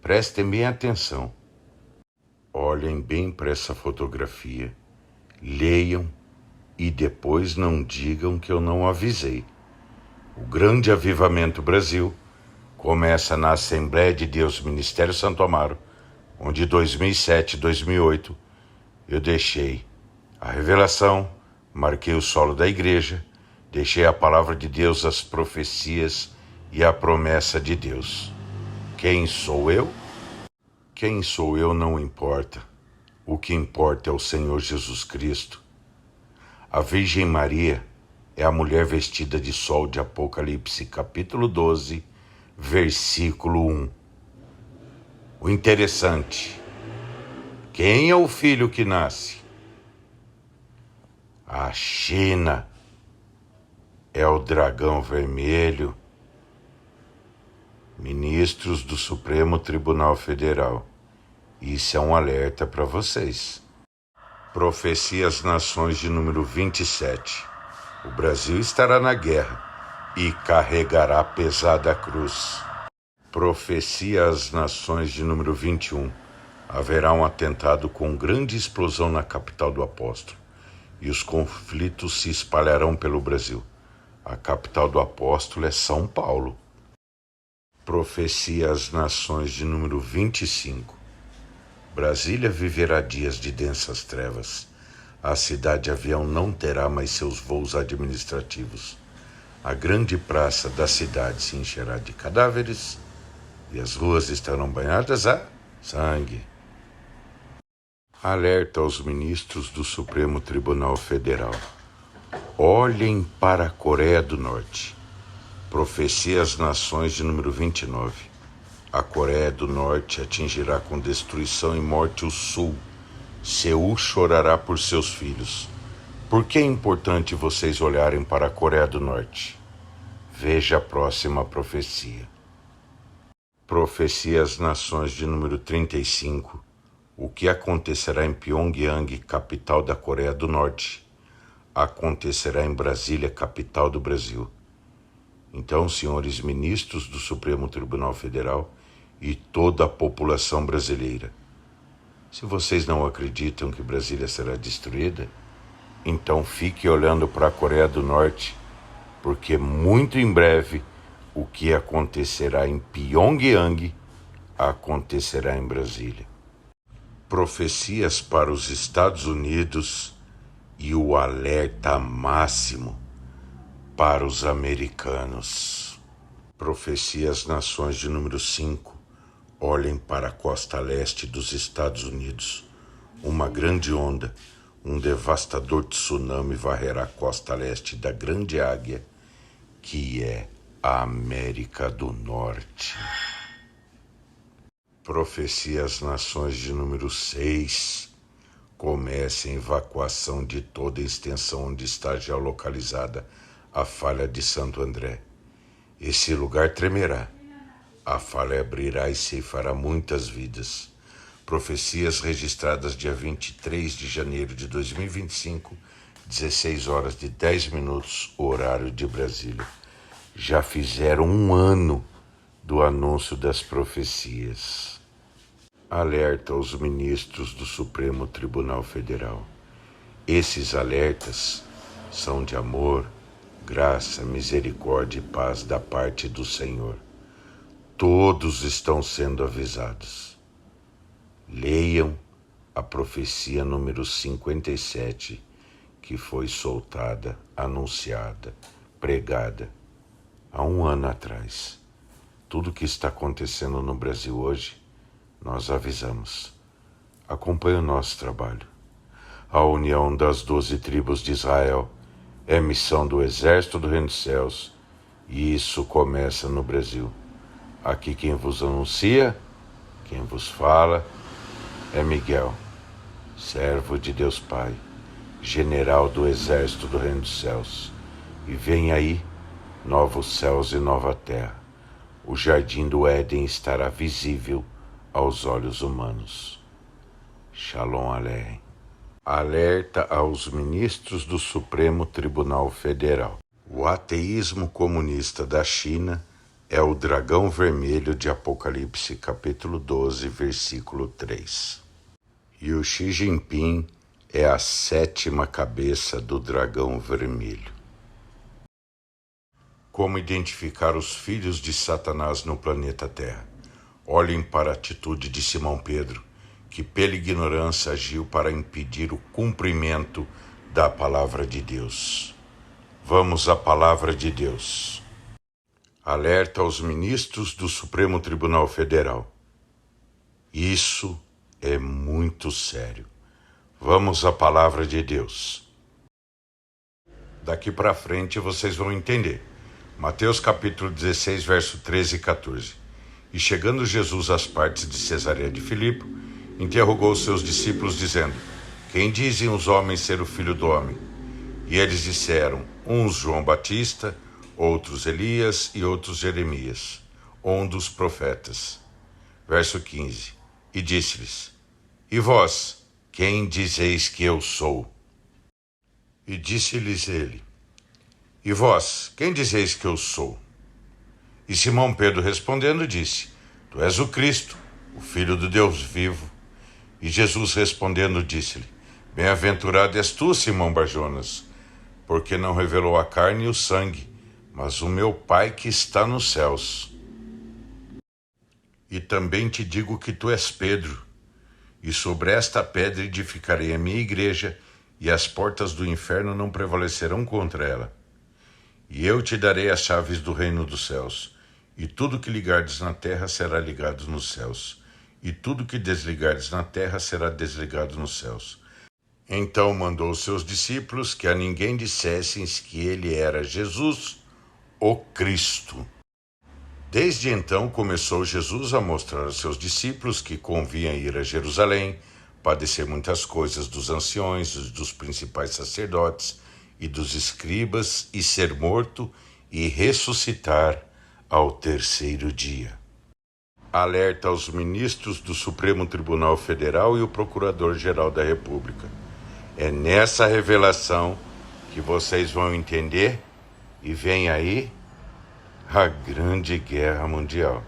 Prestem bem atenção. Olhem bem para essa fotografia. Leiam e depois não digam que eu não avisei. O grande avivamento Brasil começa na Assembleia de Deus Ministério Santo Amaro, onde em 2007 e 2008 eu deixei a revelação, marquei o solo da igreja, deixei a palavra de Deus, as profecias e a promessa de Deus. Quem sou eu? Quem sou eu não importa. O que importa é o Senhor Jesus Cristo. A Virgem Maria é a mulher vestida de sol de Apocalipse, capítulo 12, versículo 1. O interessante, quem é o filho que nasce? A China é o dragão vermelho. Ministros do Supremo Tribunal Federal, isso é um alerta para vocês. Profecia às Nações de número 27. O Brasil estará na guerra e carregará pesada cruz. Profecia às Nações de número 21. Haverá um atentado com grande explosão na capital do apóstolo e os conflitos se espalharão pelo Brasil. A capital do apóstolo é São Paulo. Profecia às Nações de número 25. Brasília viverá dias de densas trevas. A cidade-avião não terá mais seus voos administrativos. A grande praça da cidade se encherá de cadáveres e as ruas estarão banhadas a sangue. Alerta aos ministros do Supremo Tribunal Federal. Olhem para a Coreia do Norte. Profecia às Nações de número 29. A Coreia do Norte atingirá com destruição e morte o Sul. Seul chorará por seus filhos. Por que é importante vocês olharem para a Coreia do Norte? Veja a próxima profecia. Profecia às Nações de número 35. O que acontecerá em Pyongyang, capital da Coreia do Norte, acontecerá em Brasília, capital do Brasil. Então, senhores ministros do Supremo Tribunal Federal e toda a população brasileira, se vocês não acreditam que Brasília será destruída, então fique olhando para a Coreia do Norte, porque muito em breve o que acontecerá em Pyongyang acontecerá em Brasília. Profecias para os Estados Unidos e o alerta máximo para os americanos. Profecia às Nações de número 5. Olhem para a costa leste dos Estados Unidos. Uma grande onda, um devastador tsunami varrerá a costa leste da Grande Águia, que é a América do Norte. Profecia às Nações de número 6. Comece a evacuação de toda a extensão onde está geolocalizada a falha de Santo André. Esse lugar tremerá. A falha abrirá e ceifará muitas vidas. Profecias registradas dia 23 de janeiro de 2025, 16 horas e 10 minutos, horário de Brasília. Já fizeram um ano do anúncio das profecias. Alerta aos ministros do Supremo Tribunal Federal. Esses alertas são de amor, graça, misericórdia e paz da parte do Senhor. Todos estão sendo avisados. Leiam a profecia número 57, que foi soltada, anunciada, pregada há um ano atrás. Tudo o que está acontecendo no Brasil hoje, nós avisamos. Acompanhe o nosso trabalho. A união das 12 tribos de Israel é missão do Exército do Reino dos Céus, e isso começa no Brasil. Aqui quem vos anuncia, quem vos fala, é Miguel, servo de Deus Pai, general do Exército do Reino dos Céus. E vem aí novos céus e nova terra. O jardim do Éden estará visível aos olhos humanos. Shalom Aleichem. Alerta aos ministros do Supremo Tribunal Federal. O ateísmo comunista da China é o dragão vermelho de Apocalipse, capítulo 12, versículo 3. E o Xi Jinping é a 7ª cabeça do dragão vermelho. Como identificar os filhos de Satanás no planeta Terra? Olhem para a atitude de Simão Pedro, que pela ignorância agiu para impedir o cumprimento da palavra de Deus. Vamos à palavra de Deus. Alerta aos ministros do Supremo Tribunal Federal. Isso é muito sério. Vamos à palavra de Deus. Daqui para frente vocês vão entender. Mateus capítulo 16, verso 13 e 14. E chegando Jesus às partes de Cesareia de Filipe, interrogou os seus discípulos, dizendo: Quem dizem os homens ser o Filho do Homem? E eles disseram, uns João Batista, outros Elias e outros Jeremias, ou um dos profetas. Verso 15. E disse-lhes: E vós, quem dizeis que eu sou? E disse-lhes ele: E vós, quem dizeis que eu sou? E Simão Pedro respondendo disse: Tu és o Cristo, o Filho do Deus vivo. E Jesus respondendo disse-lhe: Bem-aventurado és tu, Simão Barjonas, porque não revelou a carne e o sangue, mas o meu Pai que está nos céus. E também te digo que tu és Pedro, e sobre esta pedra edificarei a minha igreja, e as portas do inferno não prevalecerão contra ela. E eu te darei as chaves do reino dos céus, e tudo que ligardes na terra será ligado nos céus, e tudo que desligardes na terra será desligado nos céus. Então mandou os seus discípulos que a ninguém dissessem que ele era Jesus, o Cristo. Desde então começou Jesus a mostrar aos seus discípulos que convinha ir a Jerusalém, padecer muitas coisas dos anciões, dos principais sacerdotes e dos escribas, e ser morto e ressuscitar ao terceiro dia. Alerta aos ministros do Supremo Tribunal Federal e o Procurador-Geral da República. É nessa revelação que vocês vão entender, e vem aí a Grande Guerra Mundial.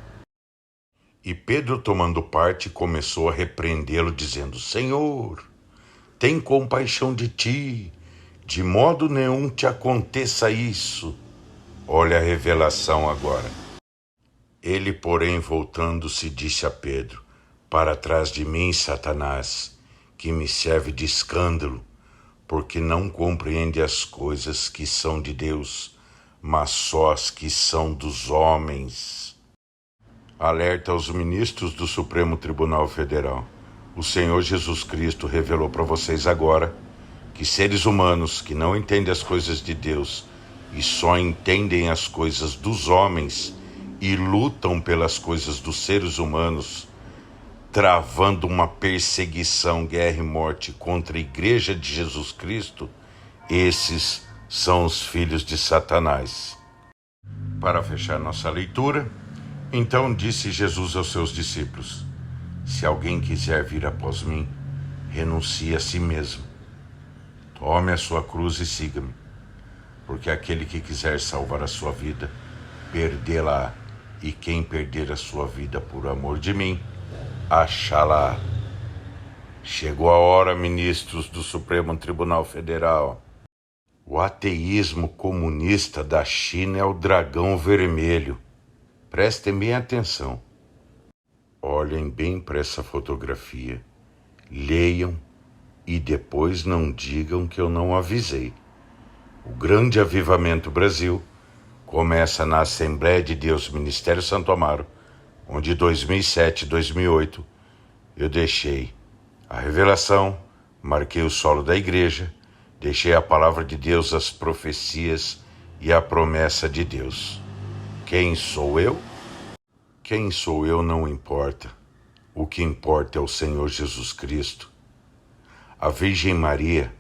E Pedro, tomando parte, começou a repreendê-lo, dizendo: Senhor, tem compaixão de ti, de modo nenhum te aconteça isso. Olha a revelação agora. Ele, porém, voltando-se, disse a Pedro: Para trás de mim, Satanás, que me serve de escândalo, porque não compreende as coisas que são de Deus, mas só as que são dos homens. Alerta aos ministros do Supremo Tribunal Federal. O Senhor Jesus Cristo revelou para vocês agora que seres humanos que não entendem as coisas de Deus e só entendem as coisas dos homens e lutam pelas coisas dos seres humanos, travando uma perseguição, guerra e morte contra a Igreja de Jesus Cristo, esses são os filhos de Satanás. Para fechar nossa leitura, então disse Jesus aos seus discípulos: Se alguém quiser vir após mim, renuncie a si mesmo. Tome a sua cruz e siga-me, porque aquele que quiser salvar a sua vida, perdê-la, e quem perder a sua vida por amor de mim, achá-la. Chegou a hora, ministros do Supremo Tribunal Federal. O ateísmo comunista da China é o dragão vermelho. Prestem bem atenção. Olhem bem para essa fotografia. Leiam e depois não digam que eu não avisei. O Grande Avivamento Brasil começa na Assembleia de Deus Ministério Santo Amaro, onde em 2007 e 2008 eu deixei a revelação, marquei o solo da igreja, deixei a palavra de Deus, as profecias e a promessa de Deus. Quem sou eu? Quem sou eu não importa. O que importa é o Senhor Jesus Cristo. A Virgem Maria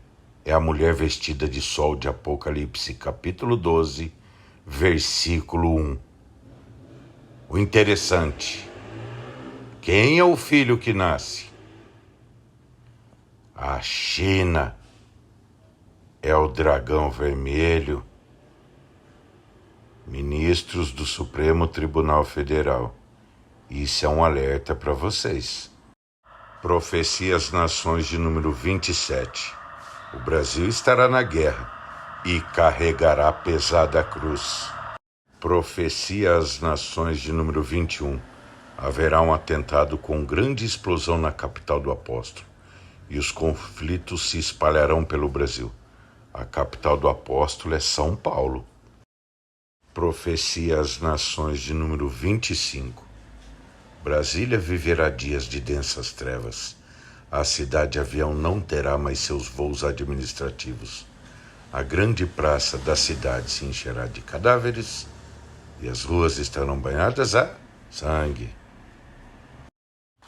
é a mulher vestida de sol de Apocalipse, capítulo 12, versículo 1. O interessante: quem é o filho que nasce? A China é o dragão vermelho. Ministros do Supremo Tribunal Federal, isso é um alerta para vocês. Profecia às Nações de número 27. O Brasil estará na guerra e carregará pesada cruz. Profecia às Nações de número 21. Haverá um atentado com grande explosão na capital do apóstolo e os conflitos se espalharão pelo Brasil. A capital do apóstolo é São Paulo. Profecia às Nações de número 25. Brasília viverá dias de densas trevas. A cidade-avião não terá mais seus voos administrativos. A grande praça da cidade se encherá de cadáveres e as ruas estarão banhadas a sangue.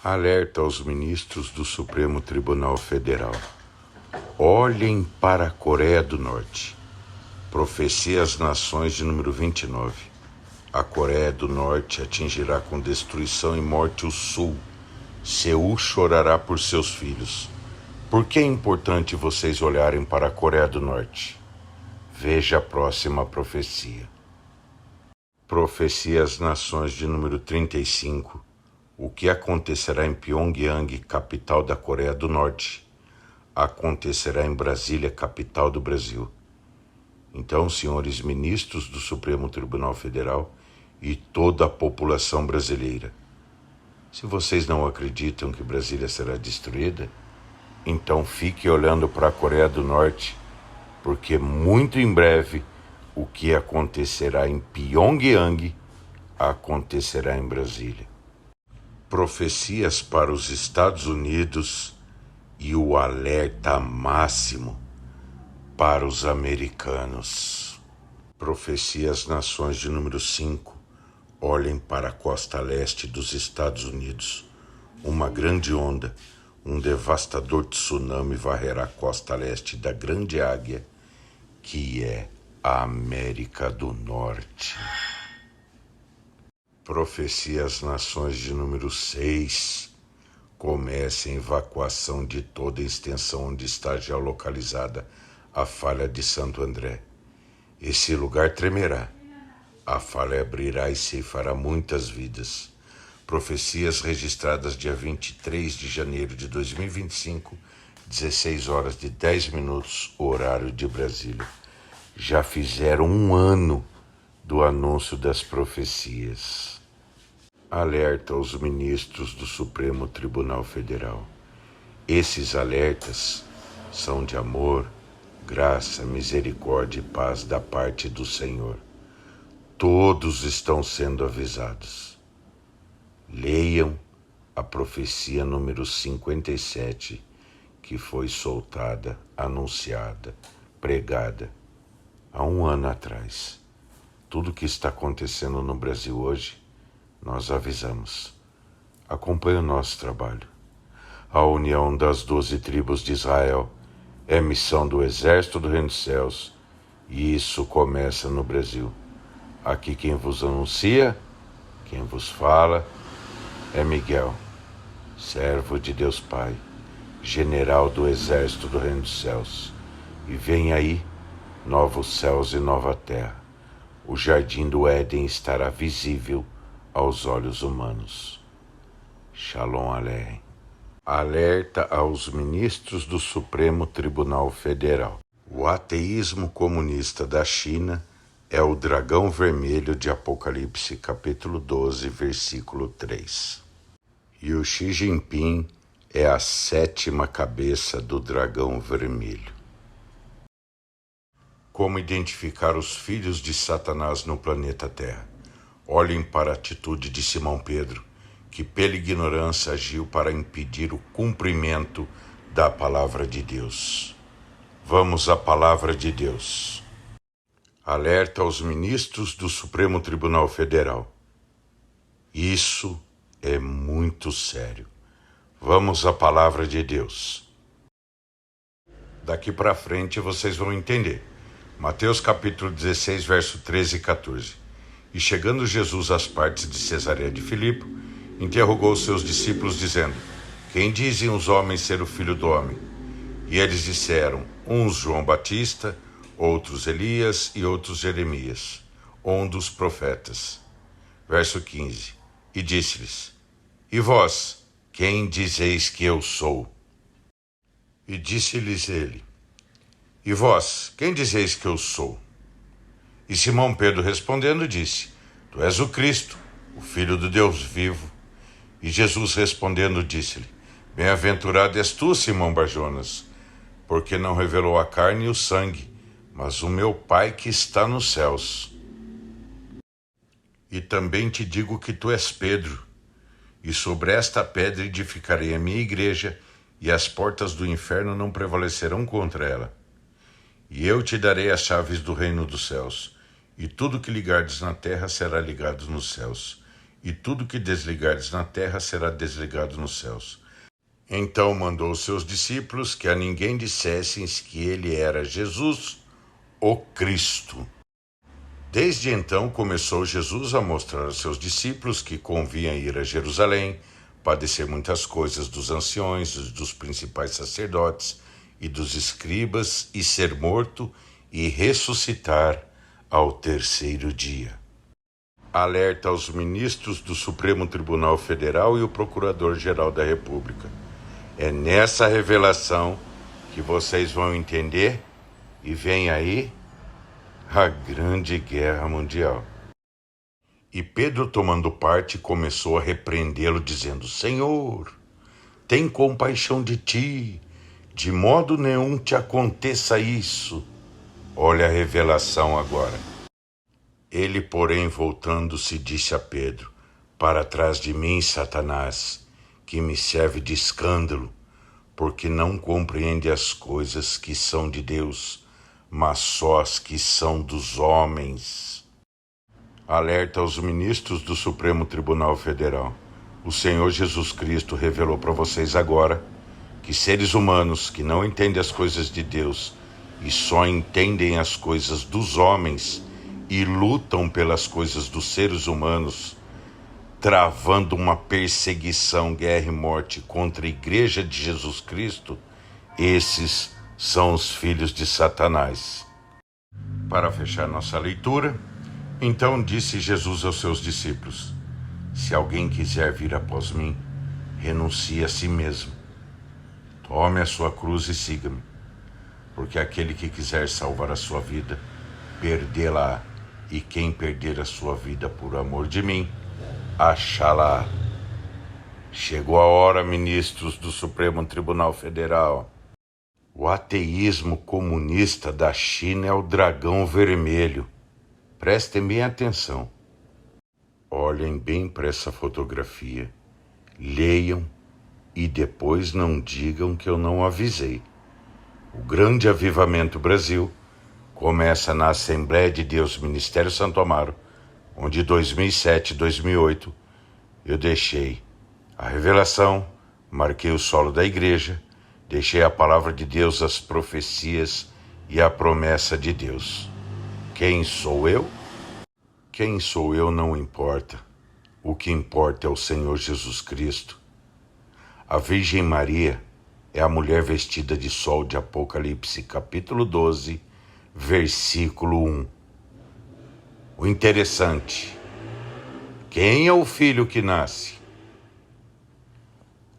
Alerta aos ministros do Supremo Tribunal Federal. Olhem para a Coreia do Norte. Profecia às Nações de número 29. A Coreia do Norte atingirá com destruição e morte o Sul. Seul chorará por seus filhos. Por que é importante vocês olharem para a Coreia do Norte? Veja a próxima profecia. Profecia às Nações de número 35. O que acontecerá em Pyongyang, capital da Coreia do Norte, acontecerá em Brasília, capital do Brasil. Então, senhores ministros do Supremo Tribunal Federal e toda a população brasileira, se vocês não acreditam que Brasília será destruída, então fique olhando para a Coreia do Norte, porque muito em breve o que acontecerá em Pyongyang acontecerá em Brasília. Profecias para os Estados Unidos e o alerta máximo para os americanos. Profecia às Nações de número 5. Olhem para a costa leste dos Estados Unidos. Uma grande onda, um devastador tsunami varrerá a costa leste da Grande Águia, que é a América do Norte. Profecia às Nações de número 6. Comece a evacuação de toda a extensão onde está já localizada a falha de Santo André. Esse lugar tremerá. A falha abrirá e ceifará muitas vidas. Profecias registradas dia 23 de janeiro de 2025, 16 horas e 10 minutos, horário de Brasília. Já fizeram um ano do anúncio das profecias. Alerta aos ministros do Supremo Tribunal Federal. Esses alertas são de amor, graça, misericórdia e paz da parte do Senhor. Todos estão sendo avisados. Leiam a profecia número 57, que foi soltada, anunciada, pregada há um ano atrás. Tudo o que está acontecendo no Brasil hoje, nós avisamos. Acompanhe o nosso trabalho. A união das 12 tribos de Israel é missão do Exército do Reino dos Céus, e isso começa no Brasil. Aqui quem vos anuncia, quem vos fala, é Miguel, servo de Deus Pai, general do Exército do Reino dos Céus. E vem aí novos céus e nova terra. O jardim do Éden estará visível aos olhos humanos. Shalom Aleichem. Alerta aos ministros do Supremo Tribunal Federal. O ateísmo comunista da China é o dragão vermelho de Apocalipse, capítulo 12, versículo 3. E o Xi Jinping é a 7ª cabeça do dragão vermelho. Como identificar os filhos de Satanás no planeta Terra? Olhem para a atitude de Simão Pedro, que pela ignorância agiu para impedir o cumprimento da palavra de Deus. Vamos à palavra de Deus. Alerta aos ministros do Supremo Tribunal Federal. Isso é muito sério. Vamos à palavra de Deus. Daqui para frente vocês vão entender. Mateus capítulo 16, verso 13 e 14. E chegando Jesus às partes de Cesareia de Filipe, interrogou os seus discípulos, dizendo: Quem dizem os homens ser o Filho do Homem? E eles disseram, uns João Batista, outros Elias e outros Jeremias, ou um dos profetas. Verso 15. E disse-lhes: E vós, quem dizeis que eu sou? E disse-lhes ele: E vós, quem dizeis que eu sou? E Simão Pedro respondendo disse: Tu és o Cristo, o Filho do Deus vivo. E Jesus respondendo disse-lhe: Bem-aventurado és tu, Simão Barjonas, porque não revelou a carne e o sangue, mas o meu Pai que está nos céus. E também te digo que tu és Pedro, e sobre esta pedra edificarei a minha igreja, e as portas do inferno não prevalecerão contra ela. E eu te darei as chaves do reino dos céus, e tudo que ligardes na terra será ligado nos céus, e tudo que desligardes na terra será desligado nos céus. Então mandou os seus discípulos que a ninguém dissessem que ele era Jesus, o Cristo. Desde então começou Jesus a mostrar aos seus discípulos que convinha ir a Jerusalém, padecer muitas coisas dos anciões, dos principais sacerdotes e dos escribas, e ser morto e ressuscitar ao terceiro dia. Alerta aos ministros do Supremo Tribunal Federal e o Procurador-Geral da República. É nessa revelação que vocês vão entender, e vem aí a Grande Guerra Mundial. E Pedro, tomando parte, começou a repreendê-lo, dizendo: Senhor, tem compaixão de ti, de modo nenhum te aconteça isso. Olha a revelação agora. Ele, porém, voltando-se, disse a Pedro: Para trás de mim, Satanás, que me serve de escândalo, porque não compreende as coisas que são de Deus, mas só as que são dos homens. Alerta aos ministros do Supremo Tribunal Federal. O Senhor Jesus Cristo revelou para vocês agora que seres humanos que não entendem as coisas de Deus e só entendem as coisas dos homens e lutam pelas coisas dos seres humanos, travando uma perseguição, guerra e morte contra a Igreja de Jesus Cristo, esses são os filhos de Satanás. Para fechar nossa leitura, então disse Jesus aos seus discípulos: Se alguém quiser vir após mim, renuncie a si mesmo. Tome a sua cruz e siga-me, porque aquele que quiser salvar a sua vida, perdê-la-á, e quem perder a sua vida por amor de mim, achá-la. Chegou a hora, ministros do Supremo Tribunal Federal. O ateísmo comunista da China é o dragão vermelho. Prestem bem atenção. Olhem bem para essa fotografia. Leiam e depois não digam que eu não avisei. O Grande Avivamento Brasil começa na Assembleia de Deus Ministério Santo Amaro, onde 2007 e 2008 eu deixei a revelação, marquei o solo da igreja, deixei a palavra de Deus, as profecias e a promessa de Deus. Quem sou eu? Quem sou eu não importa. O que importa é o Senhor Jesus Cristo. A Virgem Maria é a mulher vestida de sol de Apocalipse, capítulo 12, versículo 1. O interessante: quem é o filho que nasce?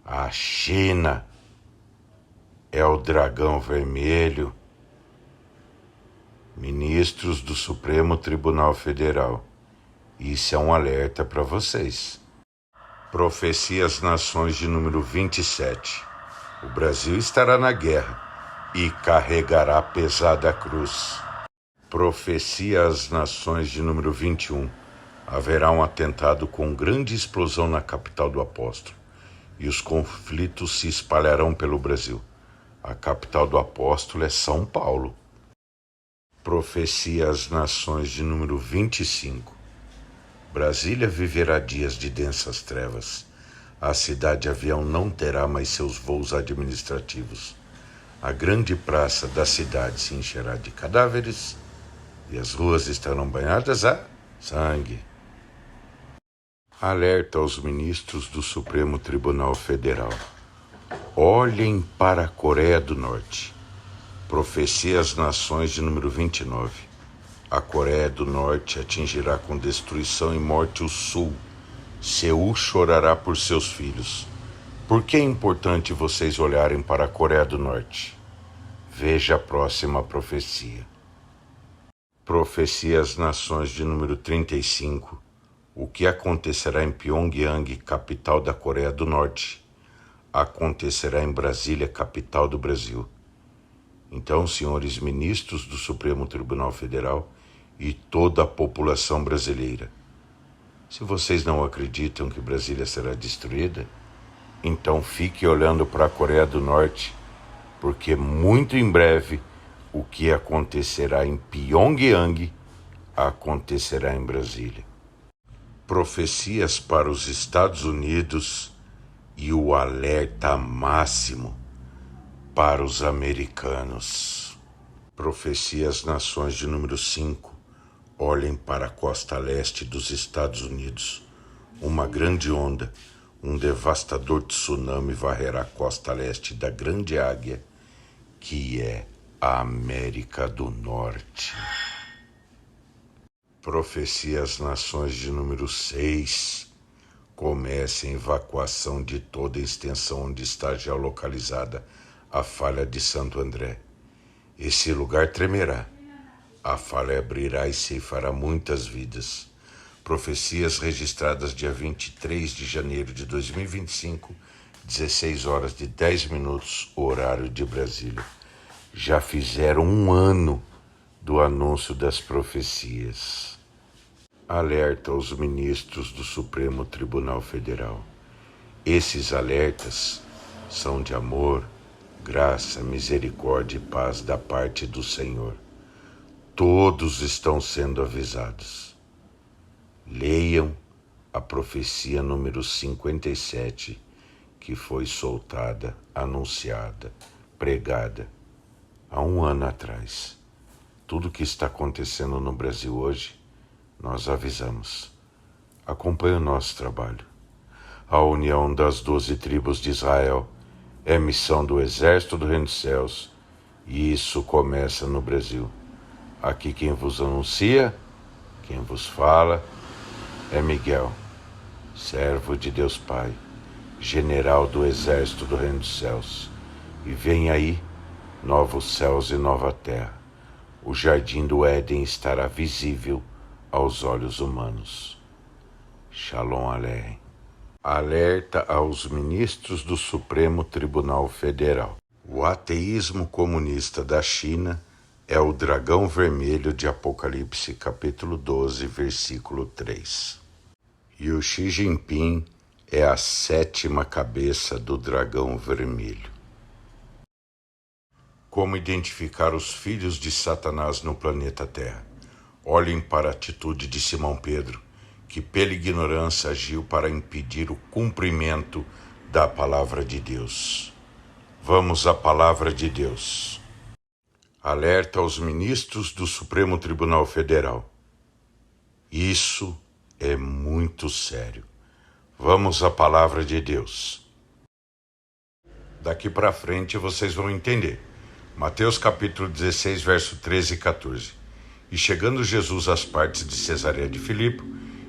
A China é o dragão vermelho. Ministros do Supremo Tribunal Federal, isso é um alerta para vocês. Profecia às Nações de número 27. O Brasil estará na guerra e carregará pesada cruz. Profecia às Nações de número 21. Haverá um atentado com grande explosão na capital do apóstolo, e os conflitos se espalharão pelo Brasil. A capital do apóstolo é São Paulo. Profecia às Nações de número 25. Brasília viverá dias de densas trevas. A cidade-avião não terá mais seus voos administrativos. A grande praça da cidade se encherá de cadáveres e as ruas estarão banhadas a sangue. Alerta aos ministros do Supremo Tribunal Federal. Olhem para a Coreia do Norte. Profecia às Nações de número 29. A Coreia do Norte atingirá com destruição e morte o Sul. Seul chorará por seus filhos. Por que é importante vocês olharem para a Coreia do Norte? Veja a próxima profecia. Profecia às Nações de número 35. O que acontecerá em Pyongyang, capital da Coreia do Norte, acontecerá em Brasília, capital do Brasil. Então, senhores ministros do Supremo Tribunal Federal e toda a população brasileira, se vocês não acreditam que Brasília será destruída, então fique olhando para a Coreia do Norte, porque muito em breve o que acontecerá em Pyongyang acontecerá em Brasília. Profecias para os Estados Unidos e o alerta máximo para os americanos. Profecia às Nações de número 5. Olhem para a costa leste dos Estados Unidos. Uma grande onda, um devastador tsunami varrerá a costa leste da Grande Águia, que é a América do Norte. Profecia às Nações de número 6. Comece a evacuação de toda a extensão onde está já localizada a falha de Santo André. Esse lugar tremerá. A falha abrirá e ceifará muitas vidas. Profecias registradas dia 23 de janeiro de 2025, 16 horas e 10 minutos, horário de Brasília. Já fizeram um ano do anúncio das profecias. Alerta aos ministros do Supremo Tribunal Federal. Esses alertas são de amor, graça, misericórdia e paz da parte do Senhor. Todos estão sendo avisados. Leiam a profecia número 57, que foi soltada, anunciada, pregada há um ano atrás. Tudo o que está acontecendo no Brasil hoje, nós avisamos. Acompanhe o nosso trabalho. A união das 12 tribos de Israel é missão do Exército do Reino dos Céus, e isso começa no Brasil. Aqui quem vos anuncia, quem vos fala, é Miguel, servo de Deus Pai, general do Exército do Reino dos Céus. E vem aí novos céus e nova terra. O jardim do Éden estará visível aos olhos humanos. Shalom Aleichem. Alerta aos ministros do Supremo Tribunal Federal. O ateísmo comunista da China é o dragão vermelho de Apocalipse, capítulo 12, versículo 3. E o Xi Jinping é a 7ª cabeça do dragão vermelho. Como identificar os filhos de Satanás no planeta Terra? Olhem para a atitude de Simão Pedro, que pela ignorância agiu para impedir o cumprimento da palavra de Deus. Vamos à palavra de Deus. Alerta aos ministros do Supremo Tribunal Federal. Isso é muito sério. Vamos à palavra de Deus. Daqui para frente vocês vão entender. Mateus capítulo 16, verso 13 e 14. E chegando Jesus às partes de Cesareia de Filipe,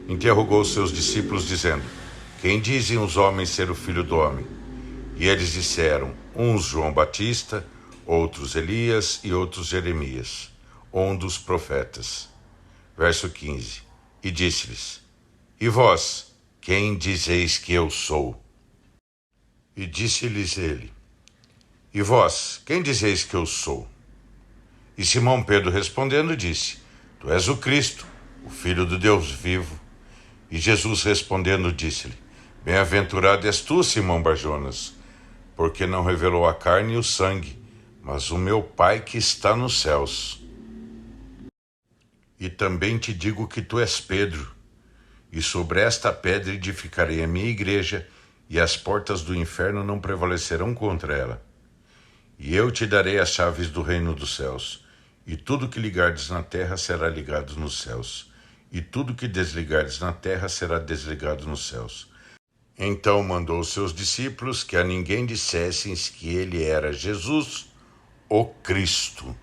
interrogou os seus discípulos, dizendo: Quem dizem os homens ser o Filho do Homem? E eles disseram: uns João Batista, outros Elias e outros Jeremias, ou um dos profetas. Verso 15. E disse-lhes: E vós, quem dizeis que eu sou? E disse-lhes ele: E vós, quem dizeis que eu sou? E Simão Pedro respondendo disse: Tu és o Cristo, o Filho do Deus vivo. E Jesus respondendo disse-lhe: Bem-aventurado és tu, Simão Barjonas, porque não revelou a carne e o sangue, mas o meu Pai que está nos céus. E também te digo que tu és Pedro, e sobre esta pedra edificarei a minha igreja, e as portas do inferno não prevalecerão contra ela. E eu te darei as chaves do reino dos céus, e tudo que ligardes na terra será ligado nos céus, e tudo que desligardes na terra será desligado nos céus. Então mandou os seus discípulos que a ninguém dissessem que ele era Jesus, o Cristo.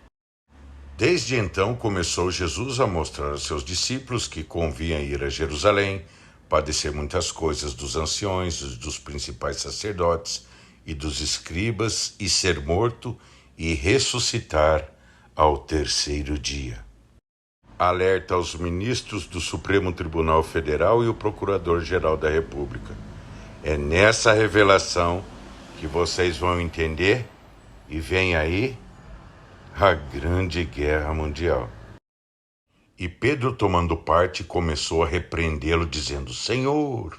Desde então começou Jesus a mostrar aos seus discípulos que convinha ir a Jerusalém, padecer muitas coisas dos anciões, dos principais sacerdotes e dos escribas, e ser morto e ressuscitar ao terceiro dia. Alerta aos ministros do Supremo Tribunal Federal e o Procurador-Geral da República. É nessa revelação que vocês vão entender, e vem aí a Grande Guerra Mundial. E Pedro, tomando parte, começou a repreendê-lo, dizendo: Senhor,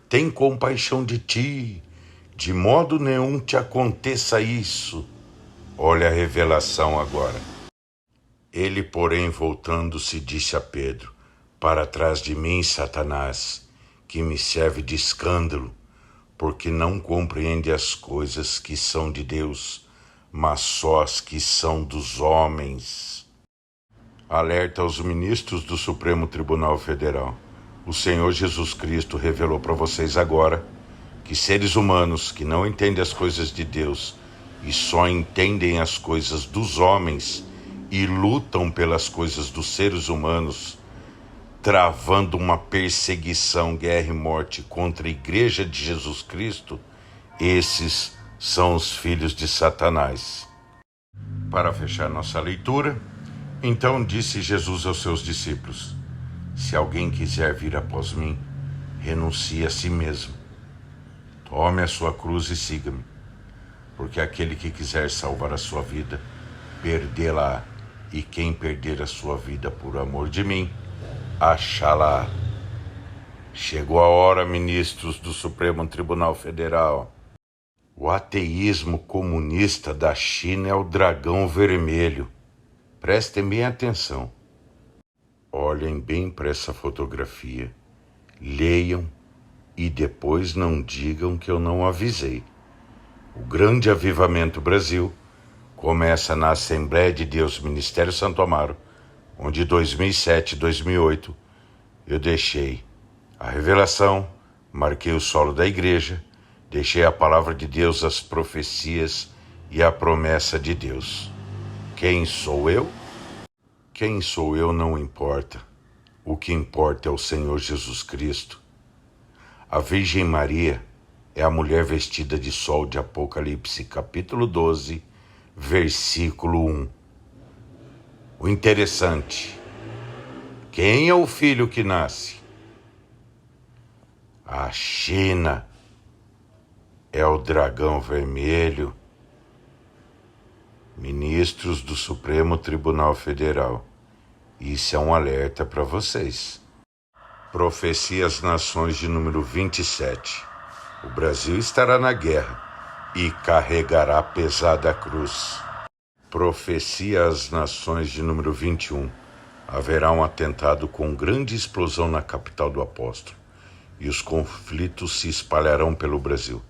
tem compaixão de ti, de modo nenhum te aconteça isso. Olha a revelação agora. Ele, porém, voltando-se, disse a Pedro: Para trás de mim, Satanás, que me serve de escândalo, porque não compreende as coisas que são de Deus, mas só as que são dos homens. Alerta aos ministros do Supremo Tribunal Federal. O Senhor Jesus Cristo revelou para vocês agora que seres humanos que não entendem as coisas de Deus e só entendem as coisas dos homens e lutam pelas coisas dos seres humanos, travando uma perseguição, guerra e morte contra a Igreja de Jesus Cristo, esses são os filhos de Satanás. Para fechar nossa leitura, então disse Jesus aos seus discípulos: Se alguém quiser vir após mim, renuncie a si mesmo. Tome a sua cruz e siga-me, porque aquele que quiser salvar a sua vida, perdê-la-á, e quem perder a sua vida por amor de mim, achá-la-á. Chegou a hora, ministros do Supremo Tribunal Federal. O ateísmo comunista da China é o dragão vermelho. Prestem bem atenção. Olhem bem para essa fotografia, leiam e depois não digam que eu não avisei. O Grande Avivamento Brasil começa na Assembleia de Deus Ministério Santo Amaro, onde em 2007 e 2008 eu deixei a revelação, marquei o solo da igreja, deixei a palavra de Deus, as profecias e a promessa de Deus. Quem sou eu? Quem sou eu não importa. O que importa é o Senhor Jesus Cristo. A Virgem Maria é a mulher vestida de sol de Apocalipse, capítulo 12, versículo 1. O interessante: quem é o filho que nasce? A China é o dragão vermelho. Ministros do Supremo Tribunal Federal, isso é um alerta para vocês. Profecia às Nações de número 27. O Brasil estará na guerra e carregará pesada cruz. Profecia às Nações de número 21. Haverá um atentado com grande explosão na capital do apóstolo, e os conflitos se espalharão pelo Brasil.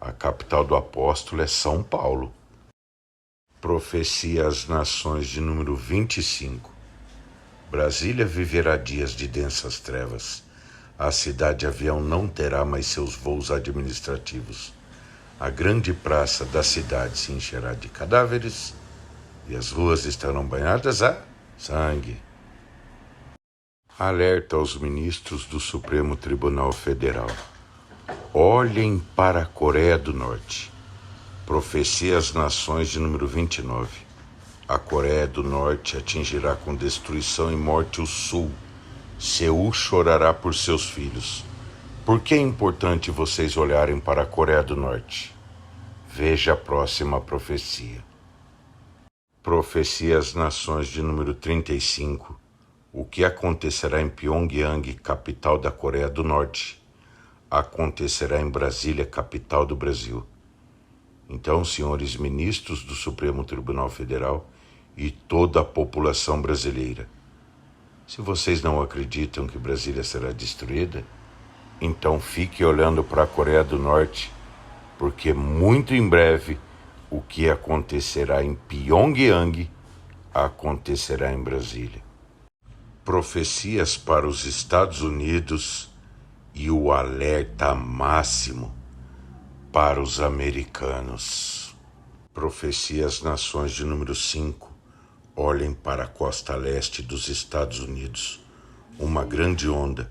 A capital do apóstolo é São Paulo. Profecia às Nações de número 25. Brasília viverá dias de densas trevas. A cidade-avião não terá mais seus voos administrativos. A grande praça da cidade se encherá de cadáveres e as ruas estarão banhadas a sangue. Alerta aos ministros do Supremo Tribunal Federal. Olhem para a Coreia do Norte. Profecia às Nações de número 29. A Coreia do Norte atingirá com destruição e morte o Sul. Seul chorará por seus filhos. Por que é importante vocês olharem para a Coreia do Norte? Veja a próxima profecia. Profecia às Nações de número 35. O que acontecerá em Pyongyang, capital da Coreia do Norte, acontecerá em Brasília, capital do Brasil. Então, senhores ministros do Supremo Tribunal Federal e toda a população brasileira, se vocês não acreditam que Brasília será destruída, então fique olhando para a Coreia do Norte, porque muito em breve o que acontecerá em Pyongyang acontecerá em Brasília. Profecias para os Estados Unidos e o alerta máximo para os americanos. Profecia às Nações de número 5. Olhem para a costa leste dos Estados Unidos. Uma grande onda,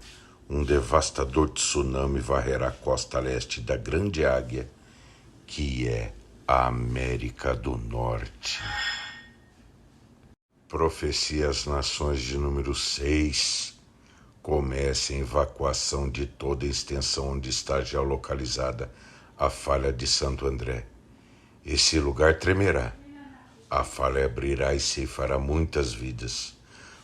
um devastador tsunami varrerá a costa leste da Grande Águia, que é a América do Norte. Profecia às Nações de número 6. Comece a evacuação de toda a extensão onde está geolocalizada a falha de Santo André. Esse lugar tremerá. A falha abrirá e ceifará muitas vidas.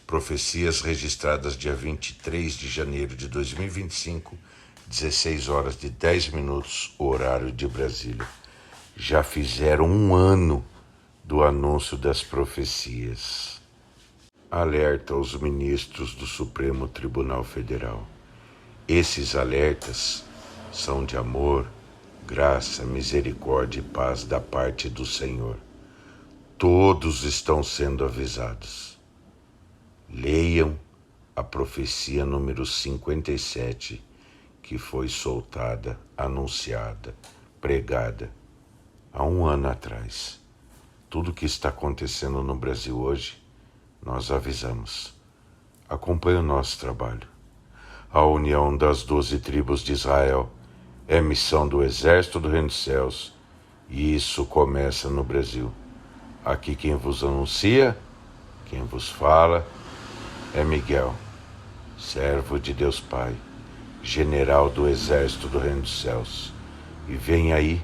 Profecias registradas dia 23 de janeiro de 2025, 16 horas e 10 minutos, horário de Brasília. Já fizeram um ano do anúncio das profecias. Alerta aos ministros do Supremo Tribunal Federal. Esses alertas são de amor, graça, misericórdia e paz da parte do Senhor. Todos estão sendo avisados. Leiam a profecia número 57, que foi soltada, anunciada, pregada há um ano atrás. Tudo o que está acontecendo no Brasil hoje, nós avisamos. Acompanhe o nosso trabalho. A união das 12 tribos de Israel é missão do Exército do Reino dos Céus, e isso começa no Brasil. Aqui quem vos anuncia, quem vos fala, é Miguel, servo de Deus Pai, general do Exército do Reino dos Céus. E vem aí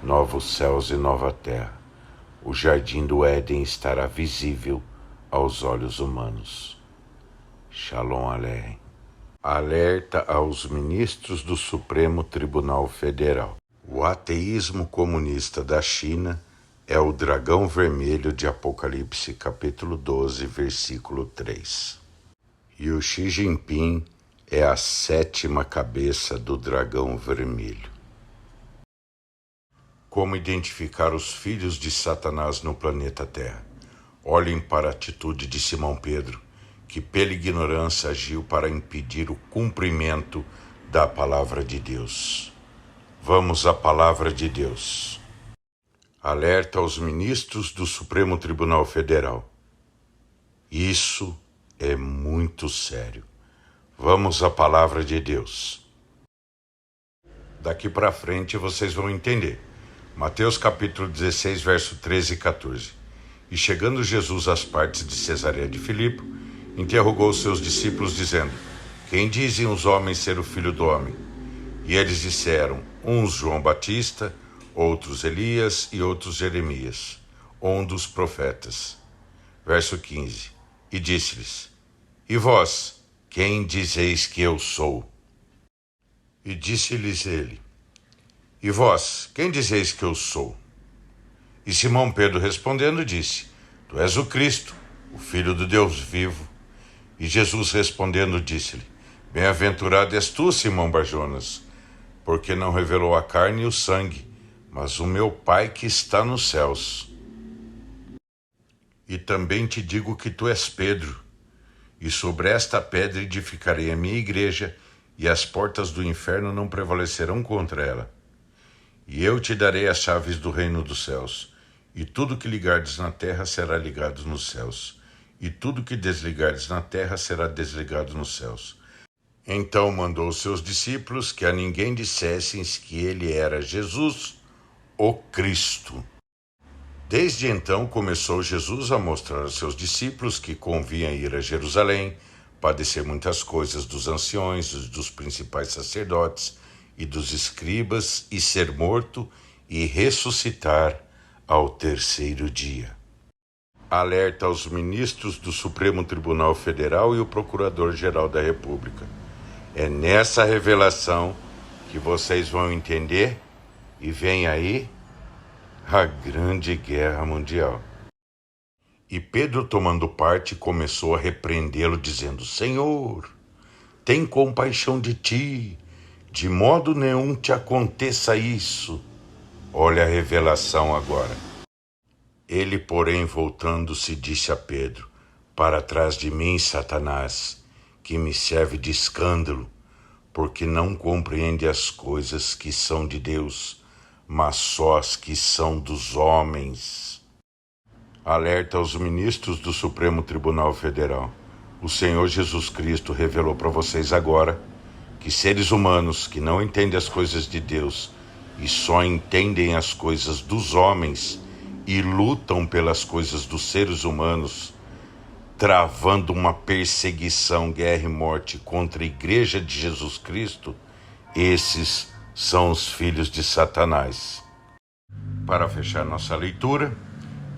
novos céus e nova terra. O jardim do Éden estará visível aos olhos humanos. Shalom Aleichem. Alerta aos ministros do Supremo Tribunal Federal. O ateísmo comunista da China é o dragão vermelho de Apocalipse, capítulo 12, versículo 3. E o Xi Jinping é a 7ª cabeça do dragão vermelho. Como identificar os filhos de Satanás no planeta Terra? Olhem para a atitude de Simão Pedro, que pela ignorância agiu para impedir o cumprimento da palavra de Deus. Vamos à palavra de Deus. Alerta aos ministros do Supremo Tribunal Federal. Isso é muito sério. Vamos à palavra de Deus. Daqui para frente vocês vão entender. Mateus capítulo 16, verso 13 e 14. E chegando Jesus às partes de Cesareia de Filipe, interrogou os seus discípulos, dizendo: Quem dizem os homens ser o Filho do Homem? E eles disseram, uns João Batista, outros Elias e outros Jeremias, ou um dos profetas. Verso 15. E disse-lhes: E vós, quem dizeis que eu sou? E disse-lhes ele: E vós, quem dizeis que eu sou? E Simão Pedro respondendo disse: Tu és o Cristo, o Filho do Deus vivo. E Jesus respondendo disse-lhe: Bem-aventurado és tu, Simão Barjonas, porque não revelou a carne e o sangue, mas o meu Pai que está nos céus. E também te digo que tu és Pedro, e sobre esta pedra edificarei a minha igreja, e as portas do inferno não prevalecerão contra ela. E eu te darei as chaves do reino dos céus, e tudo que ligardes na terra será ligado nos céus, e tudo que desligardes na terra será desligado nos céus. Então mandou os seus discípulos que a ninguém dissessem que ele era Jesus, o Cristo. Desde então começou Jesus a mostrar aos seus discípulos que convinha ir a Jerusalém, padecer muitas coisas dos anciões, dos principais sacerdotes e dos escribas, e ser morto e ressuscitar ao terceiro dia. Alerta aos ministros do Supremo Tribunal Federal e o Procurador-Geral da República. É nessa revelação que vocês vão entender, e vem aí a Grande Guerra Mundial. E Pedro, tomando parte, começou a repreendê-lo, dizendo: Senhor, tem compaixão de ti, de modo nenhum te aconteça isso. Olha a revelação agora. Ele, porém, voltando-se, disse a Pedro: Para trás de mim, Satanás, que me serve de escândalo, porque não compreende as coisas que são de Deus, mas só as que são dos homens. Alerta aos ministros do Supremo Tribunal Federal. O Senhor Jesus Cristo revelou para vocês agora que seres humanos que não entendem as coisas de Deus e só entendem as coisas dos homens e lutam pelas coisas dos seres humanos, travando uma perseguição, guerra e morte contra a Igreja de Jesus Cristo, esses são os filhos de Satanás. Para fechar nossa leitura,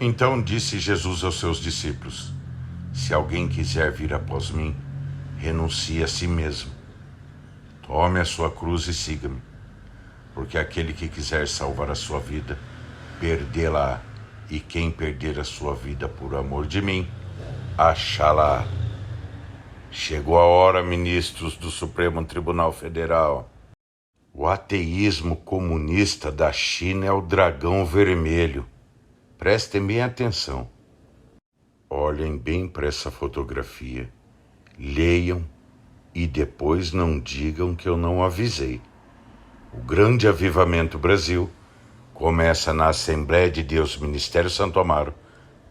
então disse Jesus aos seus discípulos: se alguém quiser vir após mim, renuncie a si mesmo. Tome a sua cruz e siga-me. Porque aquele que quiser salvar a sua vida, perdê-la-á. E quem perder a sua vida por amor de mim, achá-la-á. Chegou a hora, ministros do Supremo Tribunal Federal. O ateísmo comunista da China é o dragão vermelho. Prestem bem atenção. Olhem bem para essa fotografia. Leiam e depois não digam que eu não avisei. O grande avivamento Brasil começa na Assembleia de Deus Ministério Santo Amaro,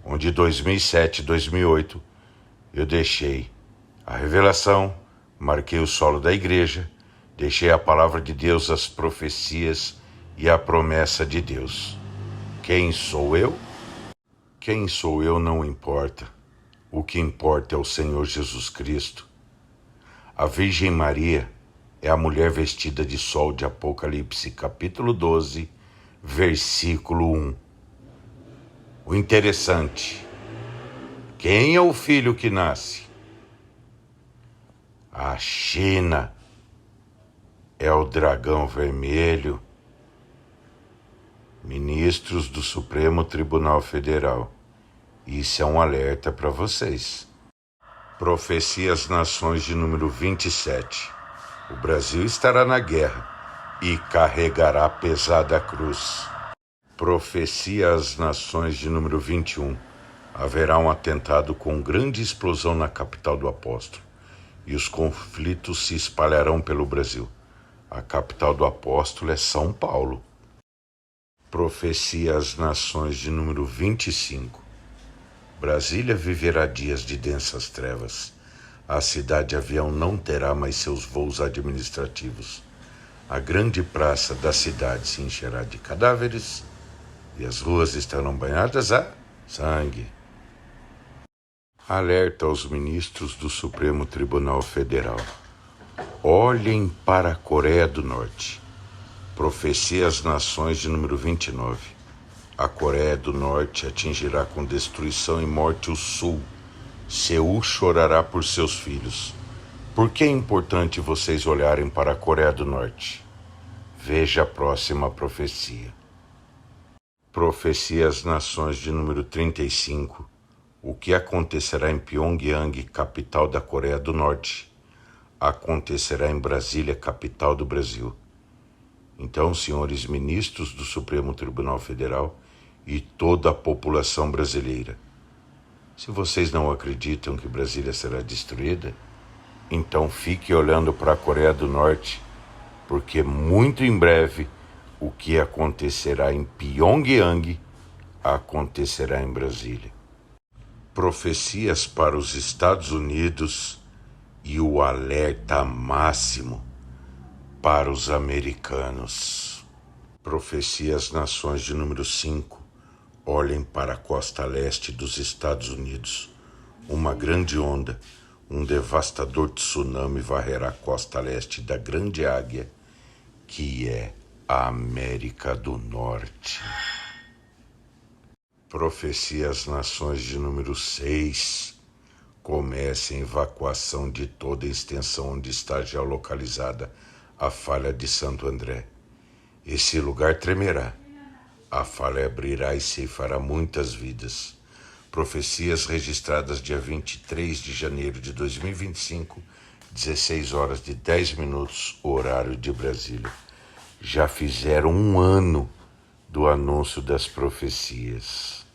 onde em 2007 e 2008 eu deixei a revelação, marquei o solo da igreja, deixei a palavra de Deus, as profecias e a promessa de Deus. Quem sou eu? Quem sou eu não importa. O que importa é o Senhor Jesus Cristo. A Virgem Maria é a mulher vestida de sol de Apocalipse, capítulo 12, versículo 1. O interessante: quem é o filho que nasce? A China é o dragão vermelho. Ministros do Supremo Tribunal Federal, isso é um alerta para vocês. Profecia às Nações de número 27. O Brasil estará na guerra e carregará a pesada cruz. Profecia às Nações de número 21. Haverá um atentado com grande explosão na capital do apóstolo e os conflitos se espalharão pelo Brasil. A capital do apóstolo é São Paulo. Profecia às Nações de número 25. Brasília viverá dias de densas trevas. A cidade-avião não terá mais seus voos administrativos. A grande praça da cidade se encherá de cadáveres e as ruas estarão banhadas a sangue. Alerta aos ministros do Supremo Tribunal Federal. Olhem para a Coreia do Norte. Profecia às Nações de número 29. A Coreia do Norte atingirá com destruição e morte o Sul. Seul chorará por seus filhos. Por que é importante vocês olharem para a Coreia do Norte? Veja a próxima profecia. Profecia às Nações de número 35. O que acontecerá em Pyongyang, capital da Coreia do Norte, acontecerá em Brasília, capital do Brasil. Então, senhores ministros do Supremo Tribunal Federal e toda a população brasileira, se vocês não acreditam que Brasília será destruída, então fique olhando para a Coreia do Norte, porque muito em breve o que acontecerá em Pyongyang acontecerá em Brasília. Profecias para os Estados Unidos e o alerta máximo para os americanos. Profecia às Nações de número 5. Olhem para a costa leste dos Estados Unidos. Uma grande onda, um devastador tsunami varrerá a costa leste da Grande Águia, que é a América do Norte. Profecia às Nações de número 6. Comece a evacuação de toda a extensão onde está já localizada a falha de Santo André. Esse lugar tremerá. A falha abrirá e ceifará muitas vidas. Profecias registradas dia 23 de janeiro de 2025, 16 horas e 10 minutos, horário de Brasília. Já fizeram um ano do anúncio das profecias.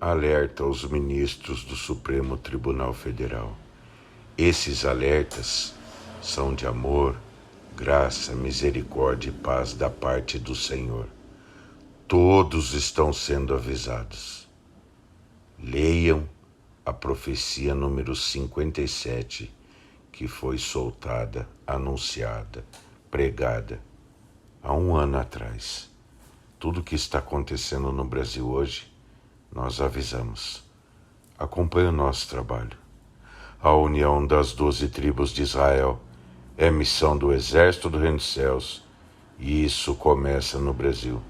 Alerta aos ministros do Supremo Tribunal Federal. Esses alertas são de amor, graça, misericórdia e paz da parte do Senhor. Todos estão sendo avisados. Leiam a profecia número 57, que foi soltada, anunciada, pregada há 1 ano atrás. Tudo o que está acontecendo no Brasil hoje, nós avisamos. Acompanhe o nosso trabalho. A união das 12 tribos de Israel é missão do Exército do Reino dos Céus, e isso começa no Brasil.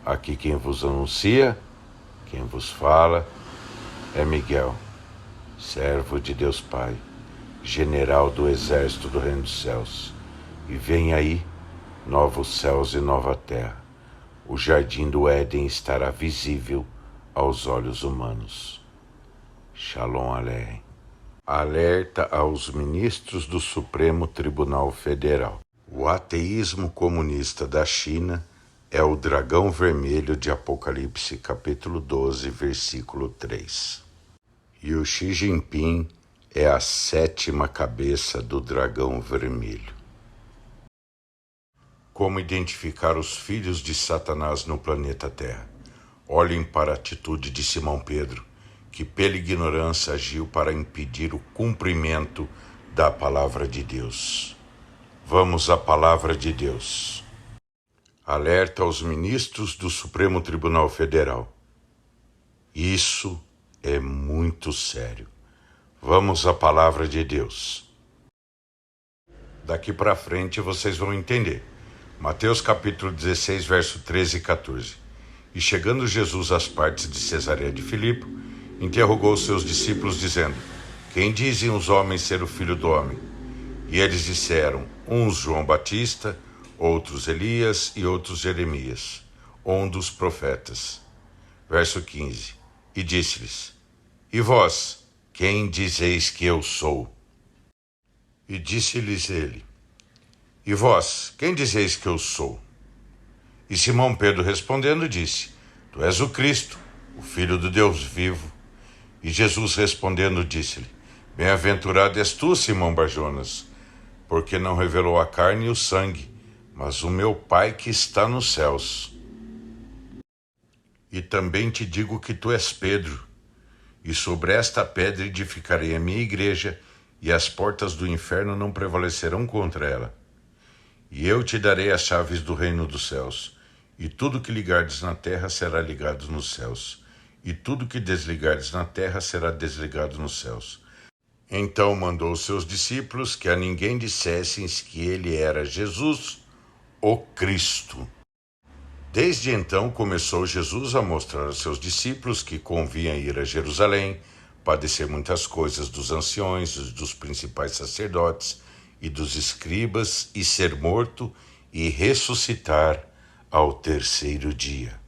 Aqui quem vos anuncia, quem vos fala, é Miguel, servo de Deus Pai, general do Exército do Reino dos Céus. E vem aí novos céus e nova terra. O jardim do Éden estará visível aos olhos humanos. Shalom Aleichem. Alerta aos ministros do Supremo Tribunal Federal. O ateísmo comunista da China é o dragão vermelho de Apocalipse, capítulo 12, versículo 3. E o Xi Jinping é a 7ª cabeça do dragão vermelho. Como identificar os filhos de Satanás no planeta Terra? Olhem para a atitude de Simão Pedro, que pela ignorância agiu para impedir o cumprimento da palavra de Deus. Vamos à palavra de Deus. Alerta aos ministros do Supremo Tribunal Federal. Isso é muito sério. Vamos à palavra de Deus. Daqui para frente vocês vão entender. Mateus capítulo 16, verso 13 e 14. E chegando Jesus às partes de Cesareia de Filipe, interrogou os seus discípulos, dizendo: Quem dizem os homens ser o Filho do Homem? E eles disseram, uns João Batista, outros Elias e outros Jeremias, ou um dos profetas. Verso 15. E disse-lhes: E vós, quem dizeis que eu sou? E disse-lhes ele: E vós, quem dizeis que eu sou? E Simão Pedro respondendo disse: Tu és o Cristo, o Filho do Deus vivo. E Jesus respondendo disse-lhe: Bem-aventurado és tu, Simão Barjonas, porque não revelou a carne e o sangue, mas o meu Pai que está nos céus. E também te digo que tu és Pedro, e sobre esta pedra edificarei a minha igreja, e as portas do inferno não prevalecerão contra ela. E eu te darei as chaves do reino dos céus, e tudo que ligardes na terra será ligado nos céus, e tudo que desligardes na terra será desligado nos céus. Então mandou os seus discípulos que a ninguém dissessem que ele era Jesus, o Cristo. Desde então começou Jesus a mostrar aos seus discípulos que convinha ir a Jerusalém, padecer muitas coisas dos anciões, dos principais sacerdotes e dos escribas, e ser morto e ressuscitar ao 3º dia.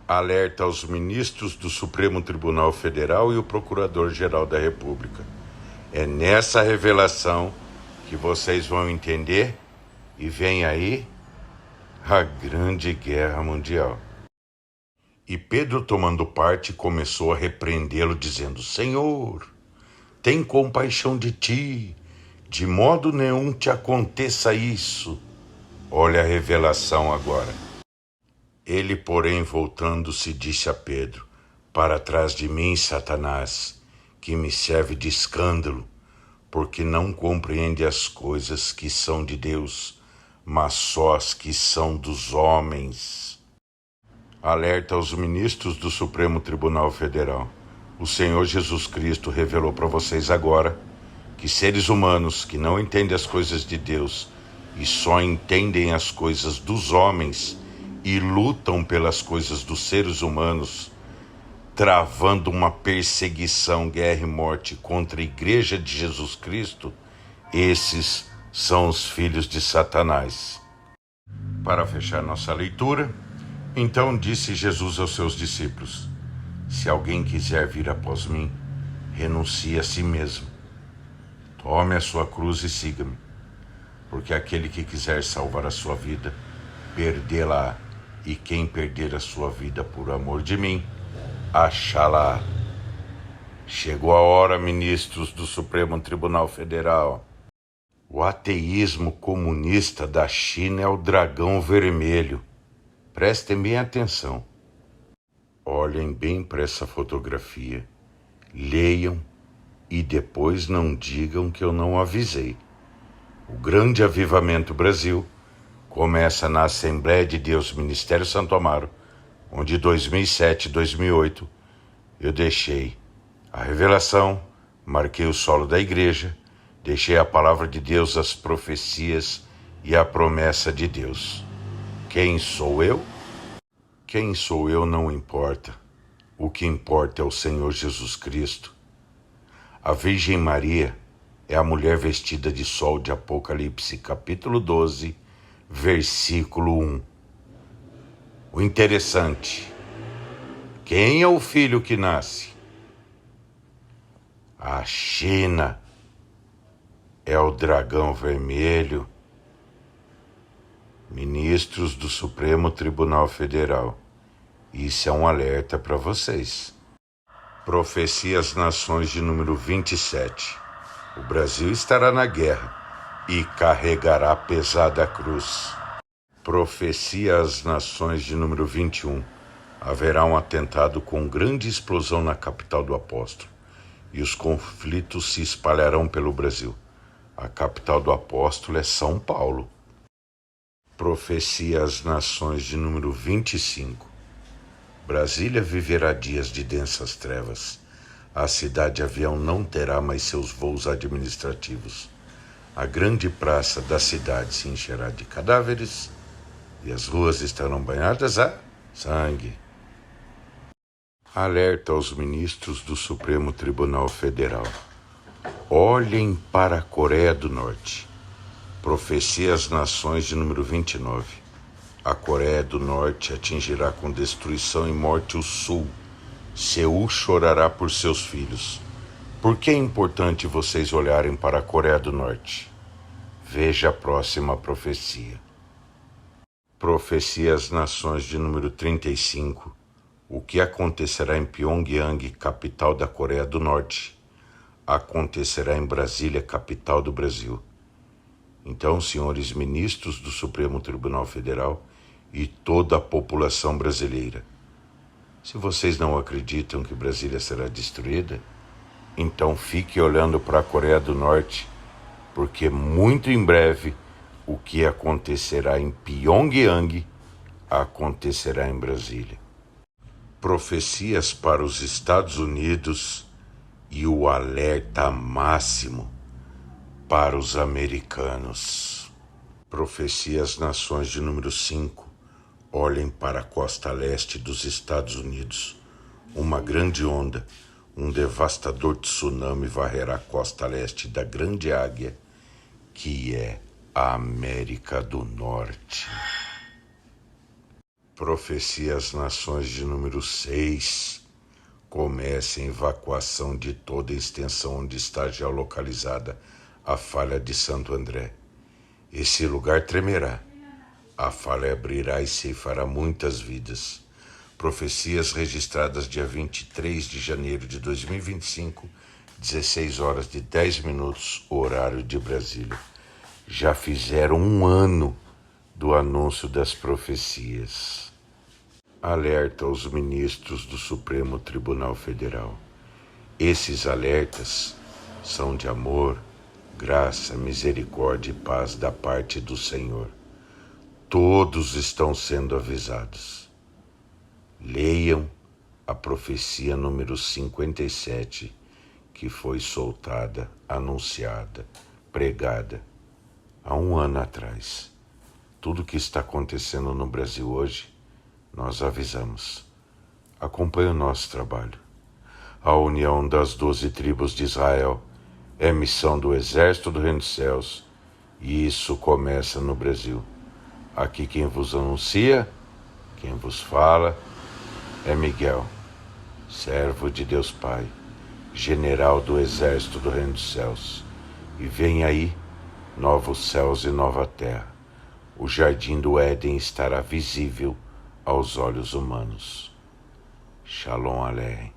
Alerta aos ministros do Supremo Tribunal Federal e o Procurador-Geral da República. É nessa revelação que vocês vão entender, e vem aí a Grande Guerra Mundial. E Pedro, tomando parte, começou a repreendê-lo, dizendo: Senhor, tem compaixão de ti, de modo nenhum te aconteça isso. Olha a revelação agora. Ele, porém, voltando-se, disse a Pedro: Para trás de mim, Satanás, que me serve de escândalo, porque não compreende as coisas que são de Deus, mas só as que são dos homens. Alerta aos ministros do Supremo Tribunal Federal. O Senhor Jesus Cristo revelou para vocês agora que seres humanos que não entendem as coisas de Deus e só entendem as coisas dos homens e lutam pelas coisas dos seres humanos, travando uma perseguição, guerra e morte contra a Igreja de Jesus Cristo, esses são os filhos de Satanás. Para fechar nossa leitura, então disse Jesus aos seus discípulos: Se alguém quiser vir após mim, renuncie a si mesmo. Tome a sua cruz e siga-me, porque aquele que quiser salvar a sua vida, perdê-la, e quem perder a sua vida por amor de mim, achá-la. Chegou a hora, ministros do Supremo Tribunal Federal. O ateísmo comunista da China é o dragão vermelho. Prestem bem atenção. Olhem bem para essa fotografia, leiam e depois não digam que eu não avisei. O Grande Avivamento Brasil começa na Assembleia de Deus Ministério Santo Amaro, onde 2007 e 2008 eu deixei a revelação, marquei o solo da igreja, deixei a palavra de Deus, as profecias e a promessa de Deus. Quem sou eu? Quem sou eu não importa. O que importa é o Senhor Jesus Cristo. A Virgem Maria é a mulher vestida de sol de Apocalipse, capítulo 12, versículo 1. O interessante, quem é o filho que nasce? A China é o dragão vermelho. Ministros do Supremo Tribunal Federal, isso é um alerta para vocês. Profecia às Nações de número 27. O Brasil estará na guerra e carregará pesada cruz. Profecia às Nações de número 21. Haverá um atentado com grande explosão na capital do apóstolo e os conflitos se espalharão pelo Brasil. A capital do apóstolo é São Paulo. Profecia às Nações de número 25. Brasília viverá dias de densas trevas. A cidade-avião não terá mais seus voos administrativos. A grande praça da cidade se encherá de cadáveres e as ruas estarão banhadas a sangue. Alerta aos ministros do Supremo Tribunal Federal. Olhem para a Coreia do Norte. Profecia às Nações de número 29. A Coreia do Norte atingirá com destruição e morte o Sul. Seul chorará por seus filhos. Por que é importante vocês olharem para a Coreia do Norte? Veja a próxima profecia. Profecia às Nações de número 35. O que acontecerá em Pyongyang, capital da Coreia do Norte, acontecerá em Brasília, capital do Brasil. Então, senhores ministros do Supremo Tribunal Federal e toda a população brasileira, se vocês não acreditam que Brasília será destruída, então fique olhando para a Coreia do Norte, porque muito em breve o que acontecerá em Pyongyang acontecerá em Brasília. Profecias para os Estados Unidos e o alerta máximo para os americanos. Profecia às Nações de número 5. Olhem para a costa leste dos Estados Unidos. Uma grande onda, um devastador tsunami varrerá a costa leste da Grande Águia, que é a América do Norte. Profecia às Nações de número 6. Comece a evacuação de toda a extensão onde está já localizada a falha de Santo André. Esse lugar tremerá. A falha abrirá e ceifará muitas vidas. Profecias registradas dia 23 de janeiro de 2025, 16 horas e 10 minutos, horário de Brasília. Já fizeram um ano do anúncio das profecias. Alerta aos ministros do Supremo Tribunal Federal. Esses alertas são de amor, graça, misericórdia e paz da parte do Senhor. Todos estão sendo avisados. Leiam a profecia número 57, que foi soltada, anunciada, pregada há um ano atrás. Tudo que está acontecendo no Brasil hoje, nós avisamos. Acompanhe o nosso trabalho. A união das 12 tribos de Israel é missão do Exército do Reino dos Céus, e isso começa no Brasil. Aqui quem vos anuncia, quem vos fala, é Miguel, servo de Deus Pai, general do Exército do Reino dos Céus. E vem aí novos céus e nova terra. O jardim do Éden estará visível aos olhos humanos. Shalom Aleichem.